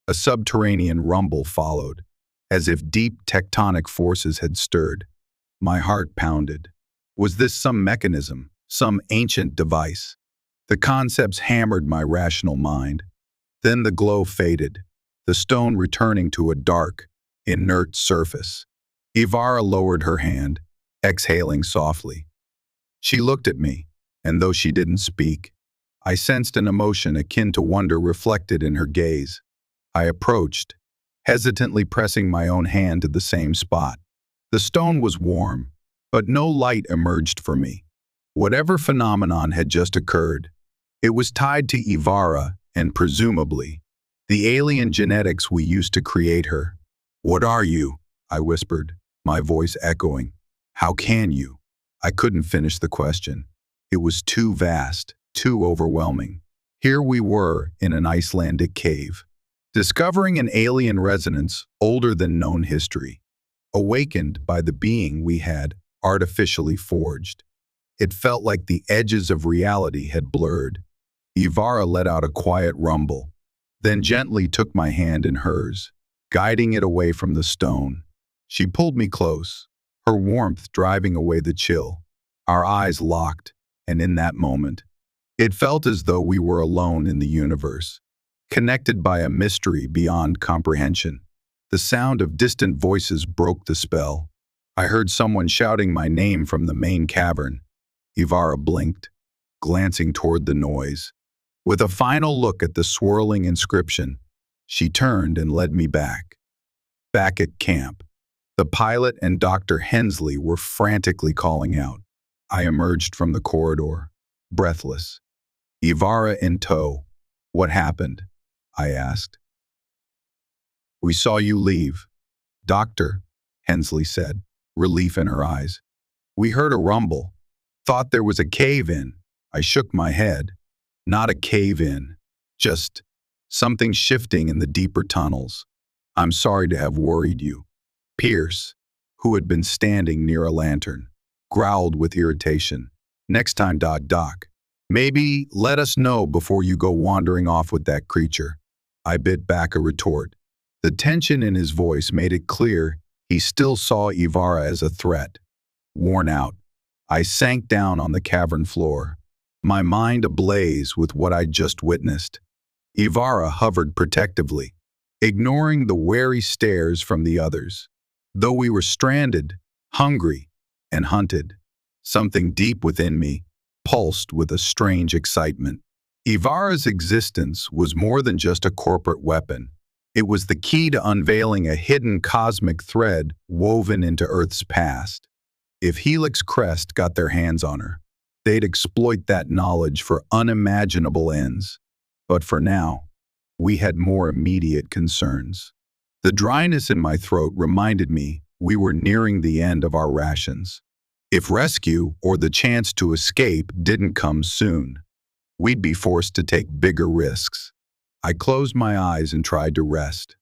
A subterranean rumble followed, as if deep tectonic forces had stirred. My heart pounded. Was this some mechanism, some ancient device? The concepts hammered my rational mind. Then the glow faded, the stone returning to a dark, inert surface. Yvara lowered her hand, exhaling softly. She looked at me, and though she didn't speak, I sensed an emotion akin to wonder reflected in her gaze. I approached, hesitantly pressing my own hand to the same spot. The stone was warm, but no light emerged for me. Whatever phenomenon had just occurred, it was tied to Yvara and presumably the alien genetics we used to create her. "What are you?" I whispered, my voice echoing. "How can you?" I couldn't finish the question. It was too vast, too overwhelming. Here we were in an Icelandic cave, discovering an alien resonance older than known history, awakened by the being we had artificially forged. It felt like the edges of reality had blurred. Yvara let out a quiet rumble, then gently took my hand in hers, guiding it away from the stone. She pulled me close, her warmth driving away the chill. Our eyes locked, and in that moment, it felt as though we were alone in the universe, connected by a mystery beyond comprehension. The sound of distant voices broke the spell. I heard someone shouting my name from the main cavern. Yvara blinked, glancing toward the noise. With a final look at the swirling inscription, she turned and led me back. Back at camp, the pilot and Dr. Hensley were frantically calling out. I emerged from the corridor, breathless. Yvara in tow. "What happened?" I asked. "We saw you leave, Doctor," Hensley said, relief in her eyes. "We heard a rumble. Thought there was a cave-in." I shook my head. Not a cave-in, just something shifting in the deeper tunnels. "I'm sorry to have worried you." Pierce, who had been standing near a lantern, growled with irritation. "Next time, Doc, maybe let us know before you go wandering off with that creature." I bit back a retort. The tension in his voice made it clear he still saw Yvara as a threat. Worn out, I sank down on the cavern floor, my mind ablaze with what I'd just witnessed. Yvara hovered protectively, ignoring the wary stares from the others. Though we were stranded, hungry, and hunted, something deep within me pulsed with a strange excitement. Yvara's existence was more than just a corporate weapon. It was the key to unveiling a hidden cosmic thread woven into Earth's past. If Helix Crest got their hands on her, they'd exploit that knowledge for unimaginable ends. But for now, we had more immediate concerns. The dryness in my throat reminded me we were nearing the end of our rations. If rescue or the chance to escape didn't come soon, we'd be forced to take bigger risks. I closed my eyes and tried to rest,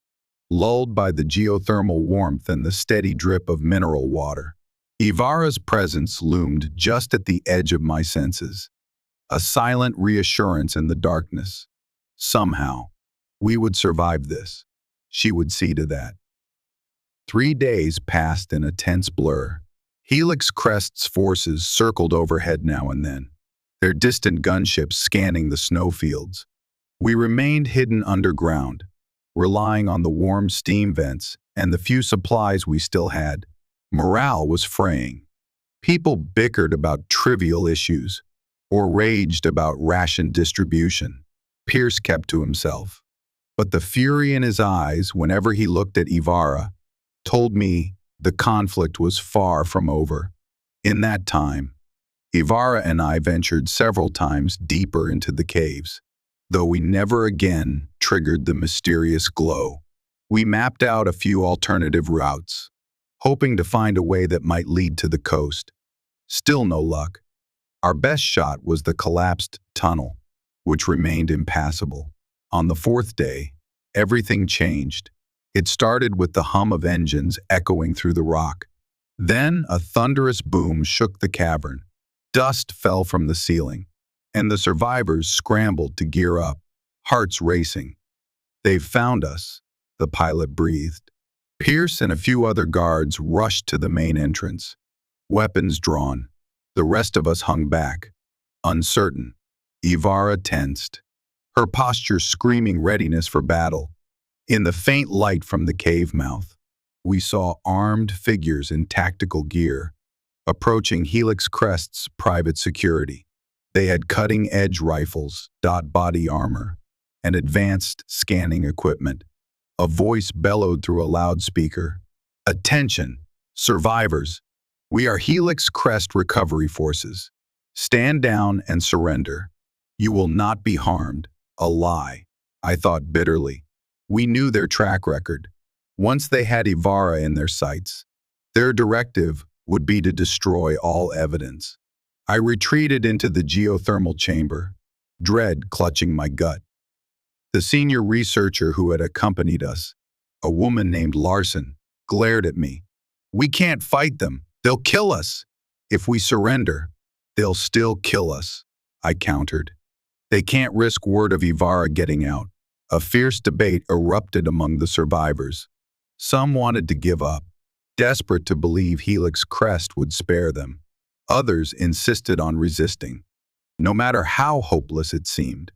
lulled by the geothermal warmth and the steady drip of mineral water. Yvara's presence loomed just at the edge of my senses, a silent reassurance in the darkness. Somehow, we would survive this. She would see to that. 3 days passed in a tense blur. Helix Crest's forces circled overhead now and then, their distant gunships scanning the snowfields. We remained hidden underground, relying on the warm steam vents and the few supplies we still had. Morale was fraying. People bickered about trivial issues or raged about ration distribution. Pierce kept to himself, but the fury in his eyes whenever he looked at Yvara told me the conflict was far from over. In that time, Yvara and I ventured several times deeper into the caves, though we never again triggered the mysterious glow. We mapped out a few alternative routes, hoping to find a way that might lead to the coast. Still no luck. Our best shot was the collapsed tunnel, which remained impassable. On the 4th day, everything changed. It started with the hum of engines echoing through the rock. Then a thunderous boom shook the cavern. Dust fell from the ceiling, and the survivors scrambled to gear up, hearts racing. "They've found us," the pilot breathed. Pierce and a few other guards rushed to the main entrance, weapons drawn. The rest of us hung back, uncertain. Yvara tensed, her posture screaming readiness for battle. In the faint light from the cave mouth, we saw armed figures in tactical gear, approaching Helix Crest's private security. They had cutting-edge rifles, body armor, and advanced scanning equipment. A voice bellowed through a loudspeaker. "Attention, survivors! We are Helix Crest Recovery Forces. Stand down and surrender. You will not be harmed." A lie, I thought bitterly. We knew their track record. Once they had Yvara in their sights, their directive would be to destroy all evidence. I retreated into the geothermal chamber, dread clutching my gut. The senior researcher who had accompanied us, a woman named Larson, glared at me. "We can't fight them. They'll kill us. If we surrender, they'll still kill us," I countered. "They can't risk word of Yvara getting out." A fierce debate erupted among the survivors. Some wanted to give up, desperate to believe Helix Crest would spare them. Others insisted on resisting, no matter how hopeless it seemed.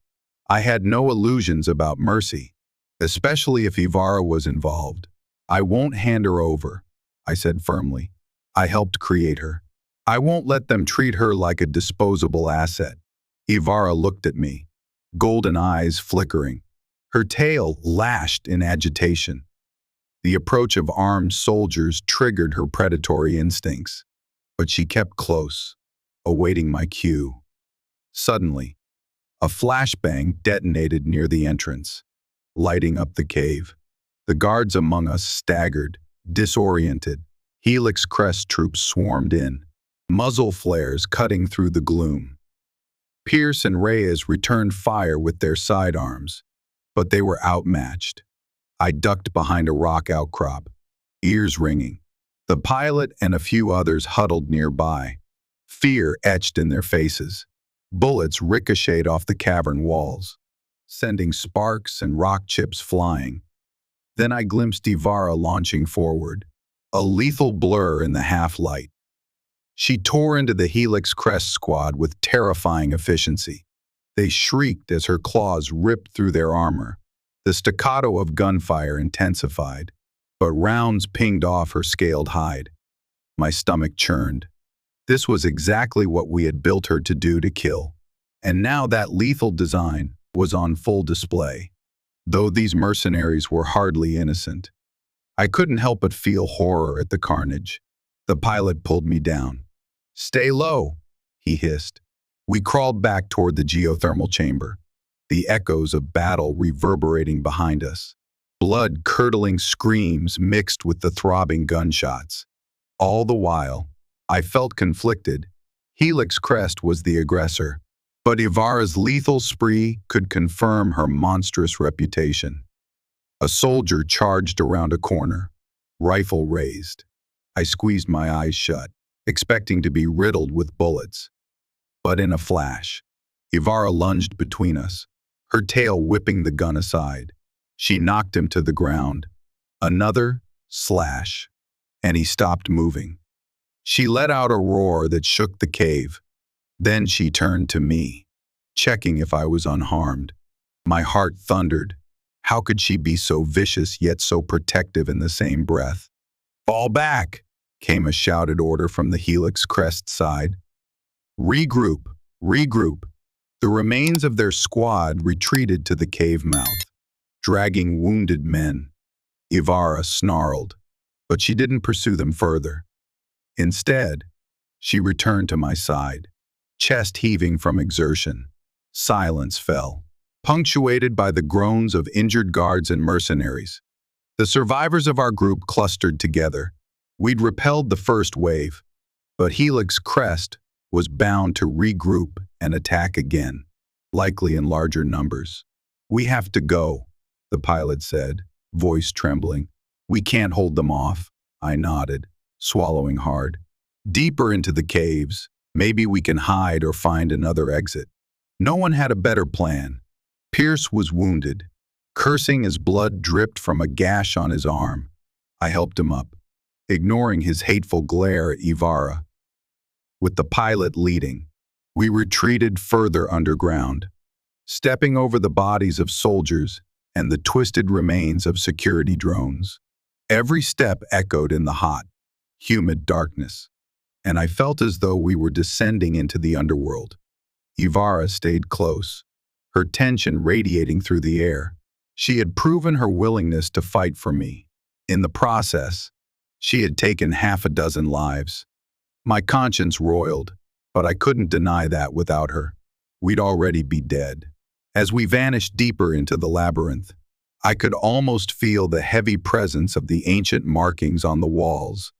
I had no illusions about mercy, especially if Yvara was involved. "I won't hand her over," I said firmly. "I helped create her. I won't let them treat her like a disposable asset." Yvara looked at me, golden eyes flickering. Her tail lashed in agitation. The approach of armed soldiers triggered her predatory instincts, but she kept close, awaiting my cue. Suddenly, a flashbang detonated near the entrance, lighting up the cave. The guards among us staggered, disoriented. Helix Crest troops swarmed in, muzzle flares cutting through the gloom. Pierce and Reyes returned fire with their sidearms, but they were outmatched. I ducked behind a rock outcrop, ears ringing. The pilot and a few others huddled nearby, fear etched in their faces. Bullets ricocheted off the cavern walls, sending sparks and rock chips flying. Then I glimpsed Yvara launching forward, a lethal blur in the half-light. She tore into the Helix Crest squad with terrifying efficiency. They shrieked as her claws ripped through their armor. The staccato of gunfire intensified, but rounds pinged off her scaled hide. My stomach churned. This was exactly what we had built her to do, to kill. And now that lethal design was on full display. Though these mercenaries were hardly innocent, I couldn't help but feel horror at the carnage. The pilot pulled me down. "Stay low," he hissed. We crawled back toward the geothermal chamber, the echoes of battle reverberating behind us. Blood-curdling screams mixed with the throbbing gunshots. All the while, I felt conflicted. Helix Crest was the aggressor, but Yvara's lethal spree could confirm her monstrous reputation. A soldier charged around a corner, rifle raised. I squeezed my eyes shut, expecting to be riddled with bullets. But in a flash, Yvara lunged between us, her tail whipping the gun aside. She knocked him to the ground. Another slash, and he stopped moving. She let out a roar that shook the cave. Then she turned to me, checking if I was unharmed. My heart thundered. How could she be so vicious yet so protective in the same breath? "Fall back!" came a shouted order from the Helix Crest side. "Regroup! Regroup!" The remains of their squad retreated to the cave mouth, dragging wounded men. Yvara snarled, but she didn't pursue them further. Instead, she returned to my side, chest heaving from exertion. Silence fell, punctuated by the groans of injured guards and mercenaries. The survivors of our group clustered together. We'd repelled the first wave, but Helix Crest was bound to regroup and attack again, likely in larger numbers. "We have to go," the pilot said, voice trembling. "We can't hold them off." I nodded, swallowing hard. "Deeper into the caves. Maybe we can hide or find another exit." No one had a better plan. Pierce was wounded, cursing as blood dripped from a gash on his arm. I helped him up, ignoring his hateful glare at Yvara. With the pilot leading, we retreated further underground, stepping over the bodies of soldiers and the twisted remains of security drones. Every step echoed in the hot, humid darkness, and I felt as though we were descending into the underworld. Yvara stayed close, her tension radiating through the air. She had proven her willingness to fight for me. In the process, she had taken half a dozen lives. My conscience roiled, but I couldn't deny that without her. We'd already be dead. As we vanished deeper into the labyrinth, I could almost feel the heavy presence of the ancient markings on the walls,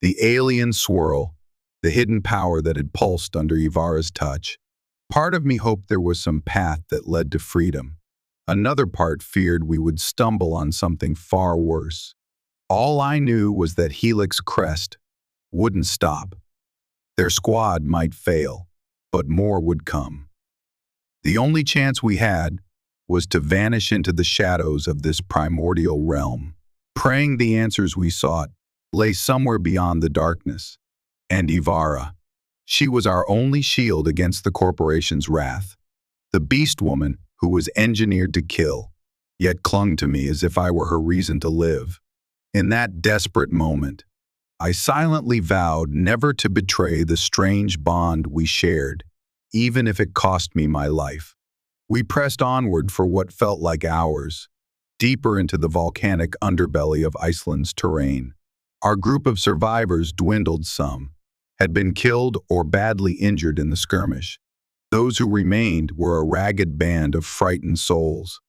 the alien swirl, the hidden power that had pulsed under Yvara's touch. Part of me hoped there was some path that led to freedom. Another part feared we would stumble on something far worse. All I knew was that Helix Crest wouldn't stop. Their squad might fail, but more would come. The only chance we had was to vanish into the shadows of this primordial realm, praying the answers we sought lay somewhere beyond the darkness. And Yvara, she was our only shield against the corporation's wrath. The Beastwoman who was engineered to kill, yet clung to me as if I were her reason to live. In that desperate moment, I silently vowed never to betray the strange bond we shared, even if it cost me my life. We pressed onward for what felt like hours, deeper into the volcanic underbelly of Iceland's terrain. Our group of survivors dwindled some, had been killed or badly injured in the skirmish. Those who remained were a ragged band of frightened souls,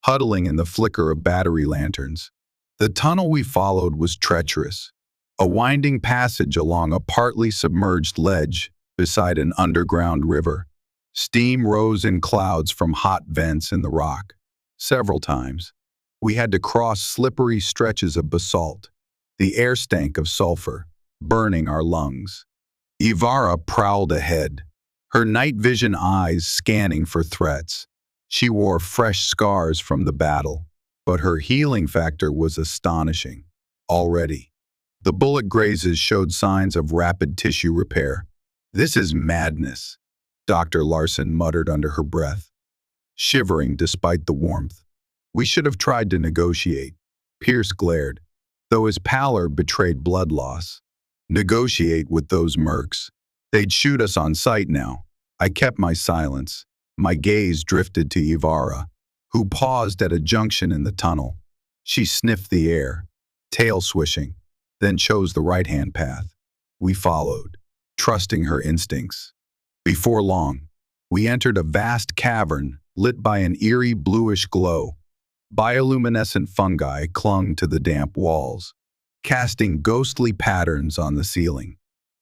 huddling in the flicker of battery lanterns. The tunnel we followed was treacherous, a winding passage along a partly submerged ledge beside an underground river. Steam rose in clouds from hot vents in the rock. Several times, we had to cross slippery stretches of basalt, the air stank of sulfur, burning our lungs. Yvara prowled ahead, her night vision eyes scanning for threats. She wore fresh scars from the battle, but her healing factor was astonishing. Already, the bullet grazes showed signs of rapid tissue repair. "This is madness," Dr. Larson muttered under her breath, shivering despite the warmth. "We should have tried to negotiate." Pierce glared, though his pallor betrayed blood loss. Negotiate with those mercs. They'd shoot us on sight now. I kept my silence. My gaze drifted to Yvara, who paused at a junction in the tunnel. She sniffed the air, tail swishing, then chose the right-hand path. We followed, trusting her instincts. Before long, we entered a vast cavern lit by an eerie bluish glow. Bioluminescent fungi clung to the damp walls, casting ghostly patterns on the ceiling.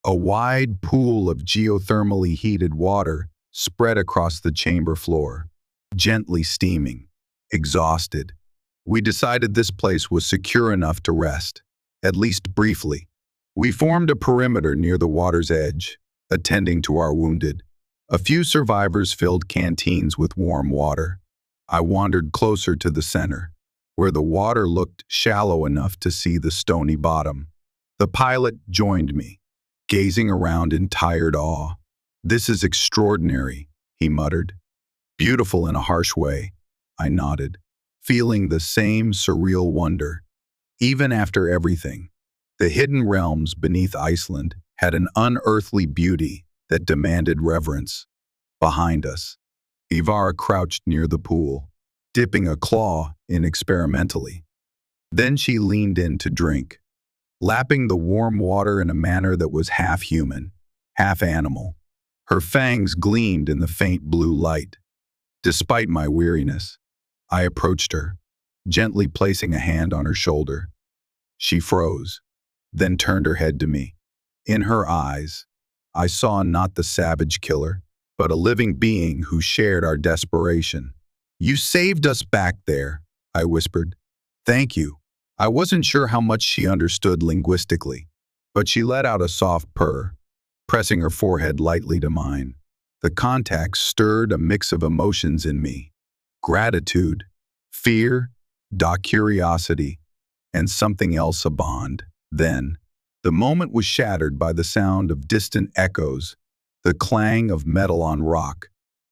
A wide pool of geothermally heated water spread across the chamber floor, gently steaming. Exhausted, we decided this place was secure enough to rest, at least briefly. We formed a perimeter near the water's edge, attending to our wounded. A few survivors filled canteens with warm water. I wandered closer to the center, where the water looked shallow enough to see the stony bottom. The pilot joined me, gazing around in tired awe. "This is extraordinary," he muttered. "Beautiful in a harsh way," I nodded, feeling the same surreal wonder. Even after everything, the hidden realms beneath Iceland had an unearthly beauty that demanded reverence. Behind us, Yvara crouched near the pool, dipping a claw in experimentally. Then she leaned in to drink, lapping the warm water in a manner that was half human, half animal. Her fangs gleamed in the faint blue light. Despite my weariness, I approached her, gently placing a hand on her shoulder. She froze, then turned her head to me. In her eyes, I saw not the savage killer, but a living being who shared our desperation. "You saved us back there," I whispered. "Thank you." I wasn't sure how much she understood linguistically, but she let out a soft purr, pressing her forehead lightly to mine. The contact stirred a mix of emotions in me: gratitude, fear, curiosity, and something else, a bond. Then, the moment was shattered by the sound of distant echoes, the clang of metal on rock.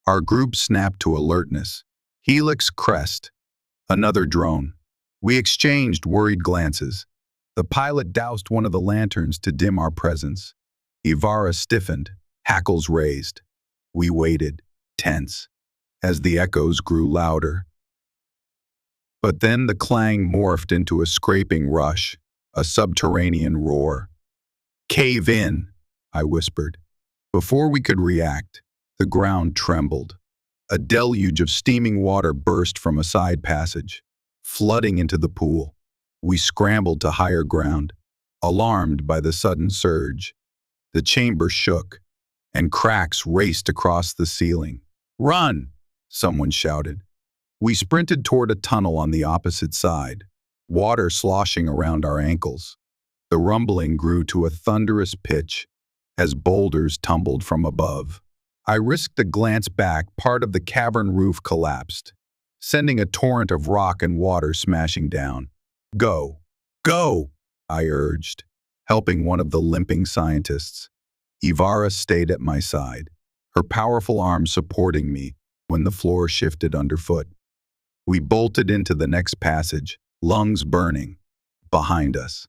Our group snapped to alertness. Helix crest. Another drone. We exchanged worried glances. The pilot doused one of the lanterns to dim our presence. Yvara stiffened, hackles raised. We waited, tense, as the echoes grew louder. But then the clang morphed into a scraping rush, a subterranean roar. "Cave in," I whispered. Before we could react, the ground trembled. A deluge of steaming water burst from a side passage, flooding into the pool. We scrambled to higher ground, alarmed by the sudden surge. The chamber shook, and cracks raced across the ceiling. "Run!" someone shouted. We sprinted toward a tunnel on the opposite side, water sloshing around our ankles. The rumbling grew to a thunderous pitch as boulders tumbled from above. I risked a glance back. Part of the cavern roof collapsed, sending a torrent of rock and water smashing down. "Go! Go!" I urged, helping one of the limping scientists. Yvara stayed at my side, her powerful arms supporting me when the floor shifted underfoot. We bolted into the next passage, lungs burning. Behind us,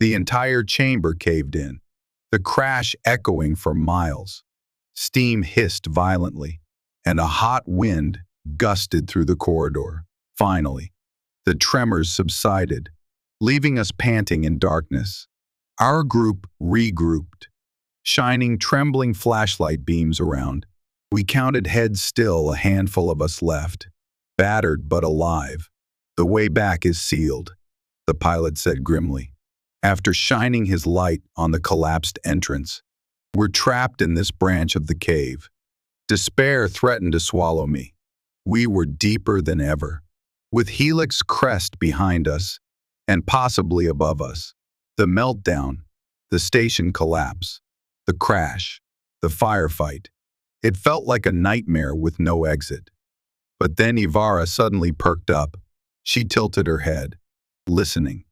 the entire chamber caved in, the crash echoing for miles. Steam hissed violently, and a hot wind gusted through the corridor. Finally, the tremors subsided, leaving us panting in darkness. Our group regrouped, shining trembling flashlight beams around. We counted heads, still a handful of us left, battered but alive. "The way back is sealed," the pilot said grimly, after shining his light on the collapsed entrance. "We're trapped in this branch of the cave." Despair threatened to swallow me. We were deeper than ever, with Helix crest behind us and possibly above us. The meltdown, the station collapse, the crash, the firefight. It felt like a nightmare with no exit. But then Yvara suddenly perked up. She tilted her head, listening.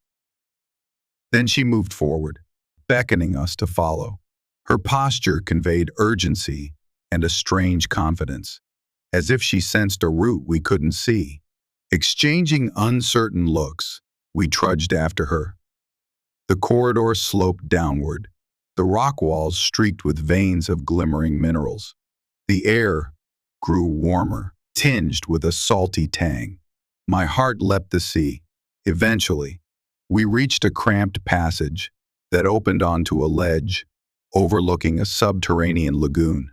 Then she moved forward, beckoning us to follow. Her posture conveyed urgency and a strange confidence, as if she sensed a route we couldn't see. Exchanging uncertain looks, we trudged after her. The corridor sloped downward, the rock walls streaked with veins of glimmering minerals. The air grew warmer, tinged with a salty tang. My heart leapt to see. Eventually, we reached a cramped passage that opened onto a ledge overlooking a subterranean lagoon.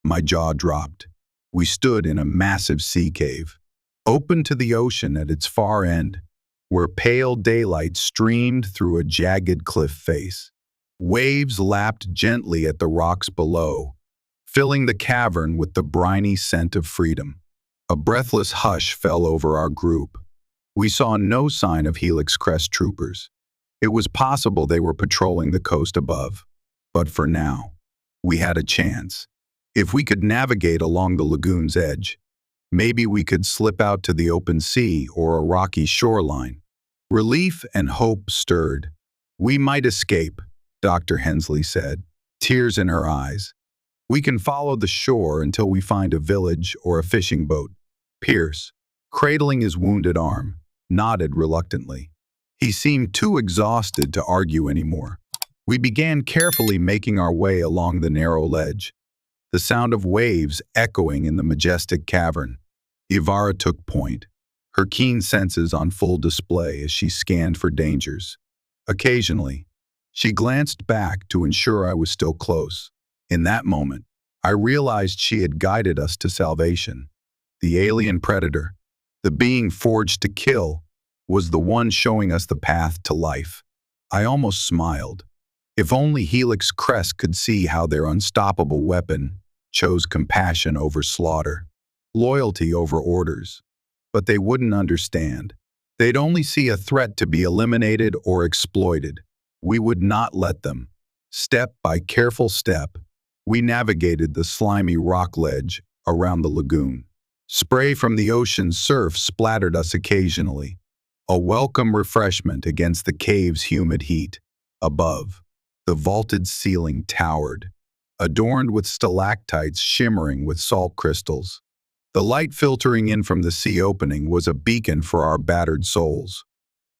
My jaw dropped. We stood in a massive sea cave, open to the ocean at its far end, where pale daylight streamed through a jagged cliff face. Waves lapped gently at the rocks below, filling the cavern with the briny scent of freedom. A breathless hush fell over our group. We saw no sign of Helix Crest troopers. It was possible they were patrolling the coast above. But for now, we had a chance. If we could navigate along the lagoon's edge, maybe we could slip out to the open sea or a rocky shoreline. Relief and hope stirred. "We might escape," Dr. Hensley said, tears in her eyes. "We can follow the shore until we find a village or a fishing boat." Pierce, cradling his wounded arm, nodded reluctantly. He seemed too exhausted to argue anymore. We began carefully making our way along the narrow ledge, the sound of waves echoing in the majestic cavern. Yvara took point, her keen senses on full display as she scanned for dangers. Occasionally, she glanced back to ensure I was still close. In that moment, I realized she had guided us to salvation. The alien predator, the being forged to kill, was the one showing us the path to life. I almost smiled. If only Helix Crest could see how their unstoppable weapon chose compassion over slaughter, loyalty over orders. But they wouldn't understand. They'd only see a threat to be eliminated or exploited. We would not let them. Step by careful step, we navigated the slimy rock ledge around the lagoon. Spray from the ocean's surf splattered us occasionally, a welcome refreshment against the cave's humid heat. Above, the vaulted ceiling towered, adorned with stalactites shimmering with salt crystals. The light filtering in from the sea opening was a beacon for our battered souls.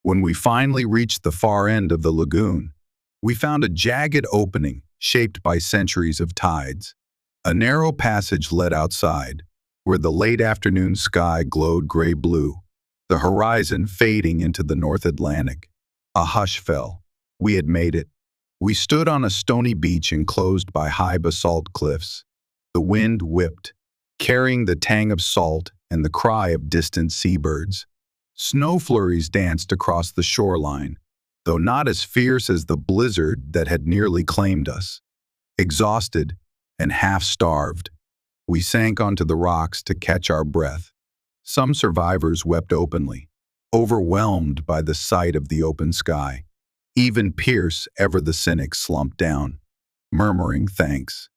When we finally reached the far end of the lagoon, we found a jagged opening shaped by centuries of tides. A narrow passage led outside, where the late afternoon sky glowed gray-blue, the horizon fading into the North Atlantic. A hush fell. We had made it. We stood on a stony beach enclosed by high basalt cliffs. The wind whipped, carrying the tang of salt and the cry of distant seabirds. Snow flurries danced across the shoreline, though not as fierce as the blizzard that had nearly claimed us. Exhausted and half-starved, we sank onto the rocks to catch our breath. Some survivors wept openly, overwhelmed by the sight of the open sky. Even Pierce, ever the cynic, slumped down, murmuring thanks.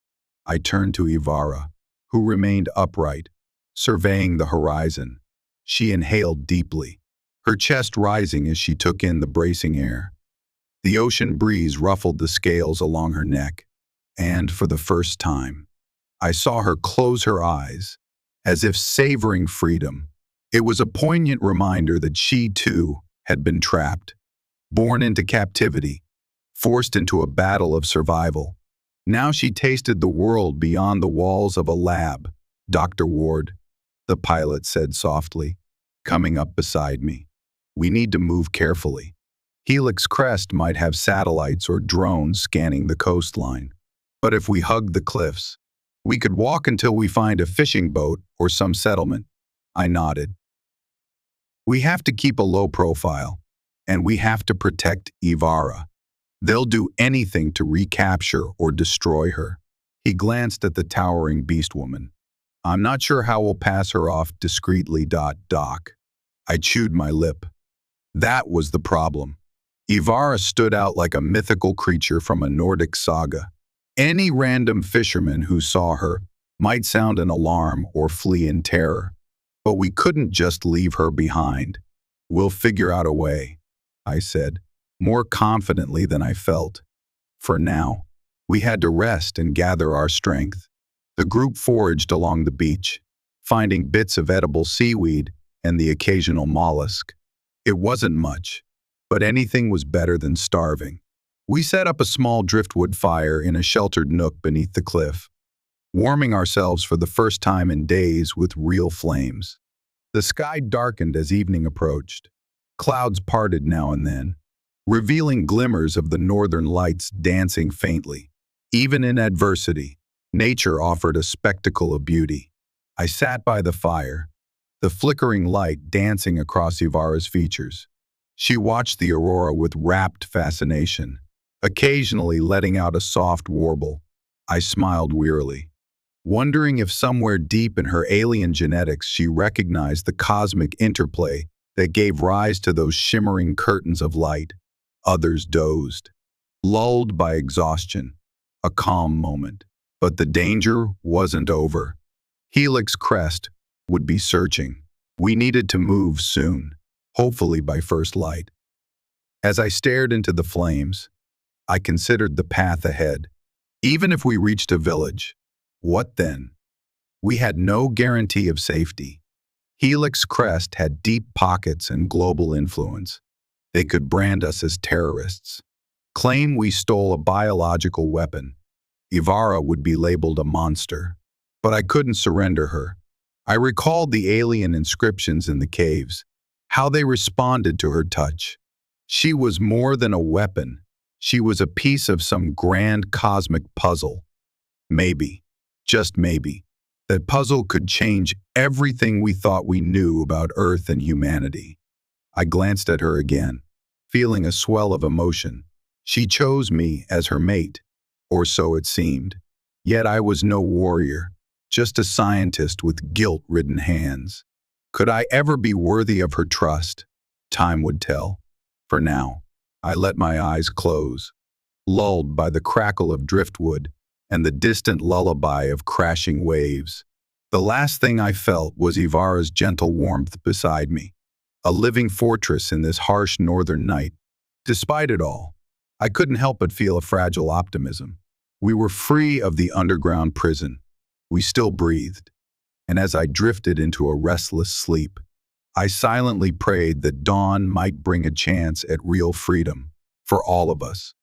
I turned to Yvara, who remained upright, surveying the horizon. She inhaled deeply, her chest rising as she took in the bracing air. The ocean breeze ruffled the scales along her neck, and for the first time, I saw her close her eyes, as if savoring freedom. It was a poignant reminder that she, too, had been trapped, born into captivity, forced into a battle of survival. Now she tasted the world beyond the walls of a lab. "Dr. Ward," the pilot said softly, coming up beside me. "We need to move carefully. Helix Crest might have satellites or drones scanning the coastline. But if we hug the cliffs, we could walk until we find a fishing boat or some settlement." I nodded. "We have to keep a low profile, and we have to protect Yvara. They'll do anything to recapture or destroy her." He glanced at the towering Beastwoman. "I'm not sure how we'll pass her off discreetly, Doc." I chewed my lip. That was the problem. Yvara stood out like a mythical creature from a Nordic saga. Any random fisherman who saw her might sound an alarm or flee in terror. But we couldn't just leave her behind. "We'll figure out a way," I said, more confidently than I felt. For now, we had to rest and gather our strength. The group foraged along the beach, finding bits of edible seaweed and the occasional mollusk. It wasn't much, but anything was better than starving. We set up a small driftwood fire in a sheltered nook beneath the cliff, warming ourselves for the first time in days with real flames. The sky darkened as evening approached. Clouds parted now and then, revealing glimmers of the northern lights dancing faintly. Even in adversity, nature offered a spectacle of beauty. I sat by the fire, the flickering light dancing across Yvara's features. She watched the aurora with rapt fascination, occasionally letting out a soft warble. I smiled wearily, wondering if somewhere deep in her alien genetics she recognized the cosmic interplay that gave rise to those shimmering curtains of light. Others dozed, lulled by exhaustion, a calm moment. But the danger wasn't over. Helix Crest would be searching. We needed to move soon, hopefully by first light. As I stared into the flames, I considered the path ahead. Even if we reached a village, what then? We had no guarantee of safety. Helix Crest had deep pockets and global influence. They could brand us as terrorists, claim we stole a biological weapon. Yvara would be labeled a monster. But I couldn't surrender her. I recalled the alien inscriptions in the caves, how they responded to her touch. She was more than a weapon. She was a piece of some grand cosmic puzzle. Maybe, just maybe, that puzzle could change everything we thought we knew about Earth and humanity. I glanced at her again, feeling a swell of emotion. She chose me as her mate, or so it seemed. Yet I was no warrior, just a scientist with guilt-ridden hands. Could I ever be worthy of her trust? Time would tell. For now, I let my eyes close, lulled by the crackle of driftwood and the distant lullaby of crashing waves. The last thing I felt was Yvara's gentle warmth beside me, a living fortress in this harsh northern night. Despite it all, I couldn't help but feel a fragile optimism. We were free of the underground prison. We still breathed. And as I drifted into a restless sleep, I silently prayed that dawn might bring a chance at real freedom for all of us.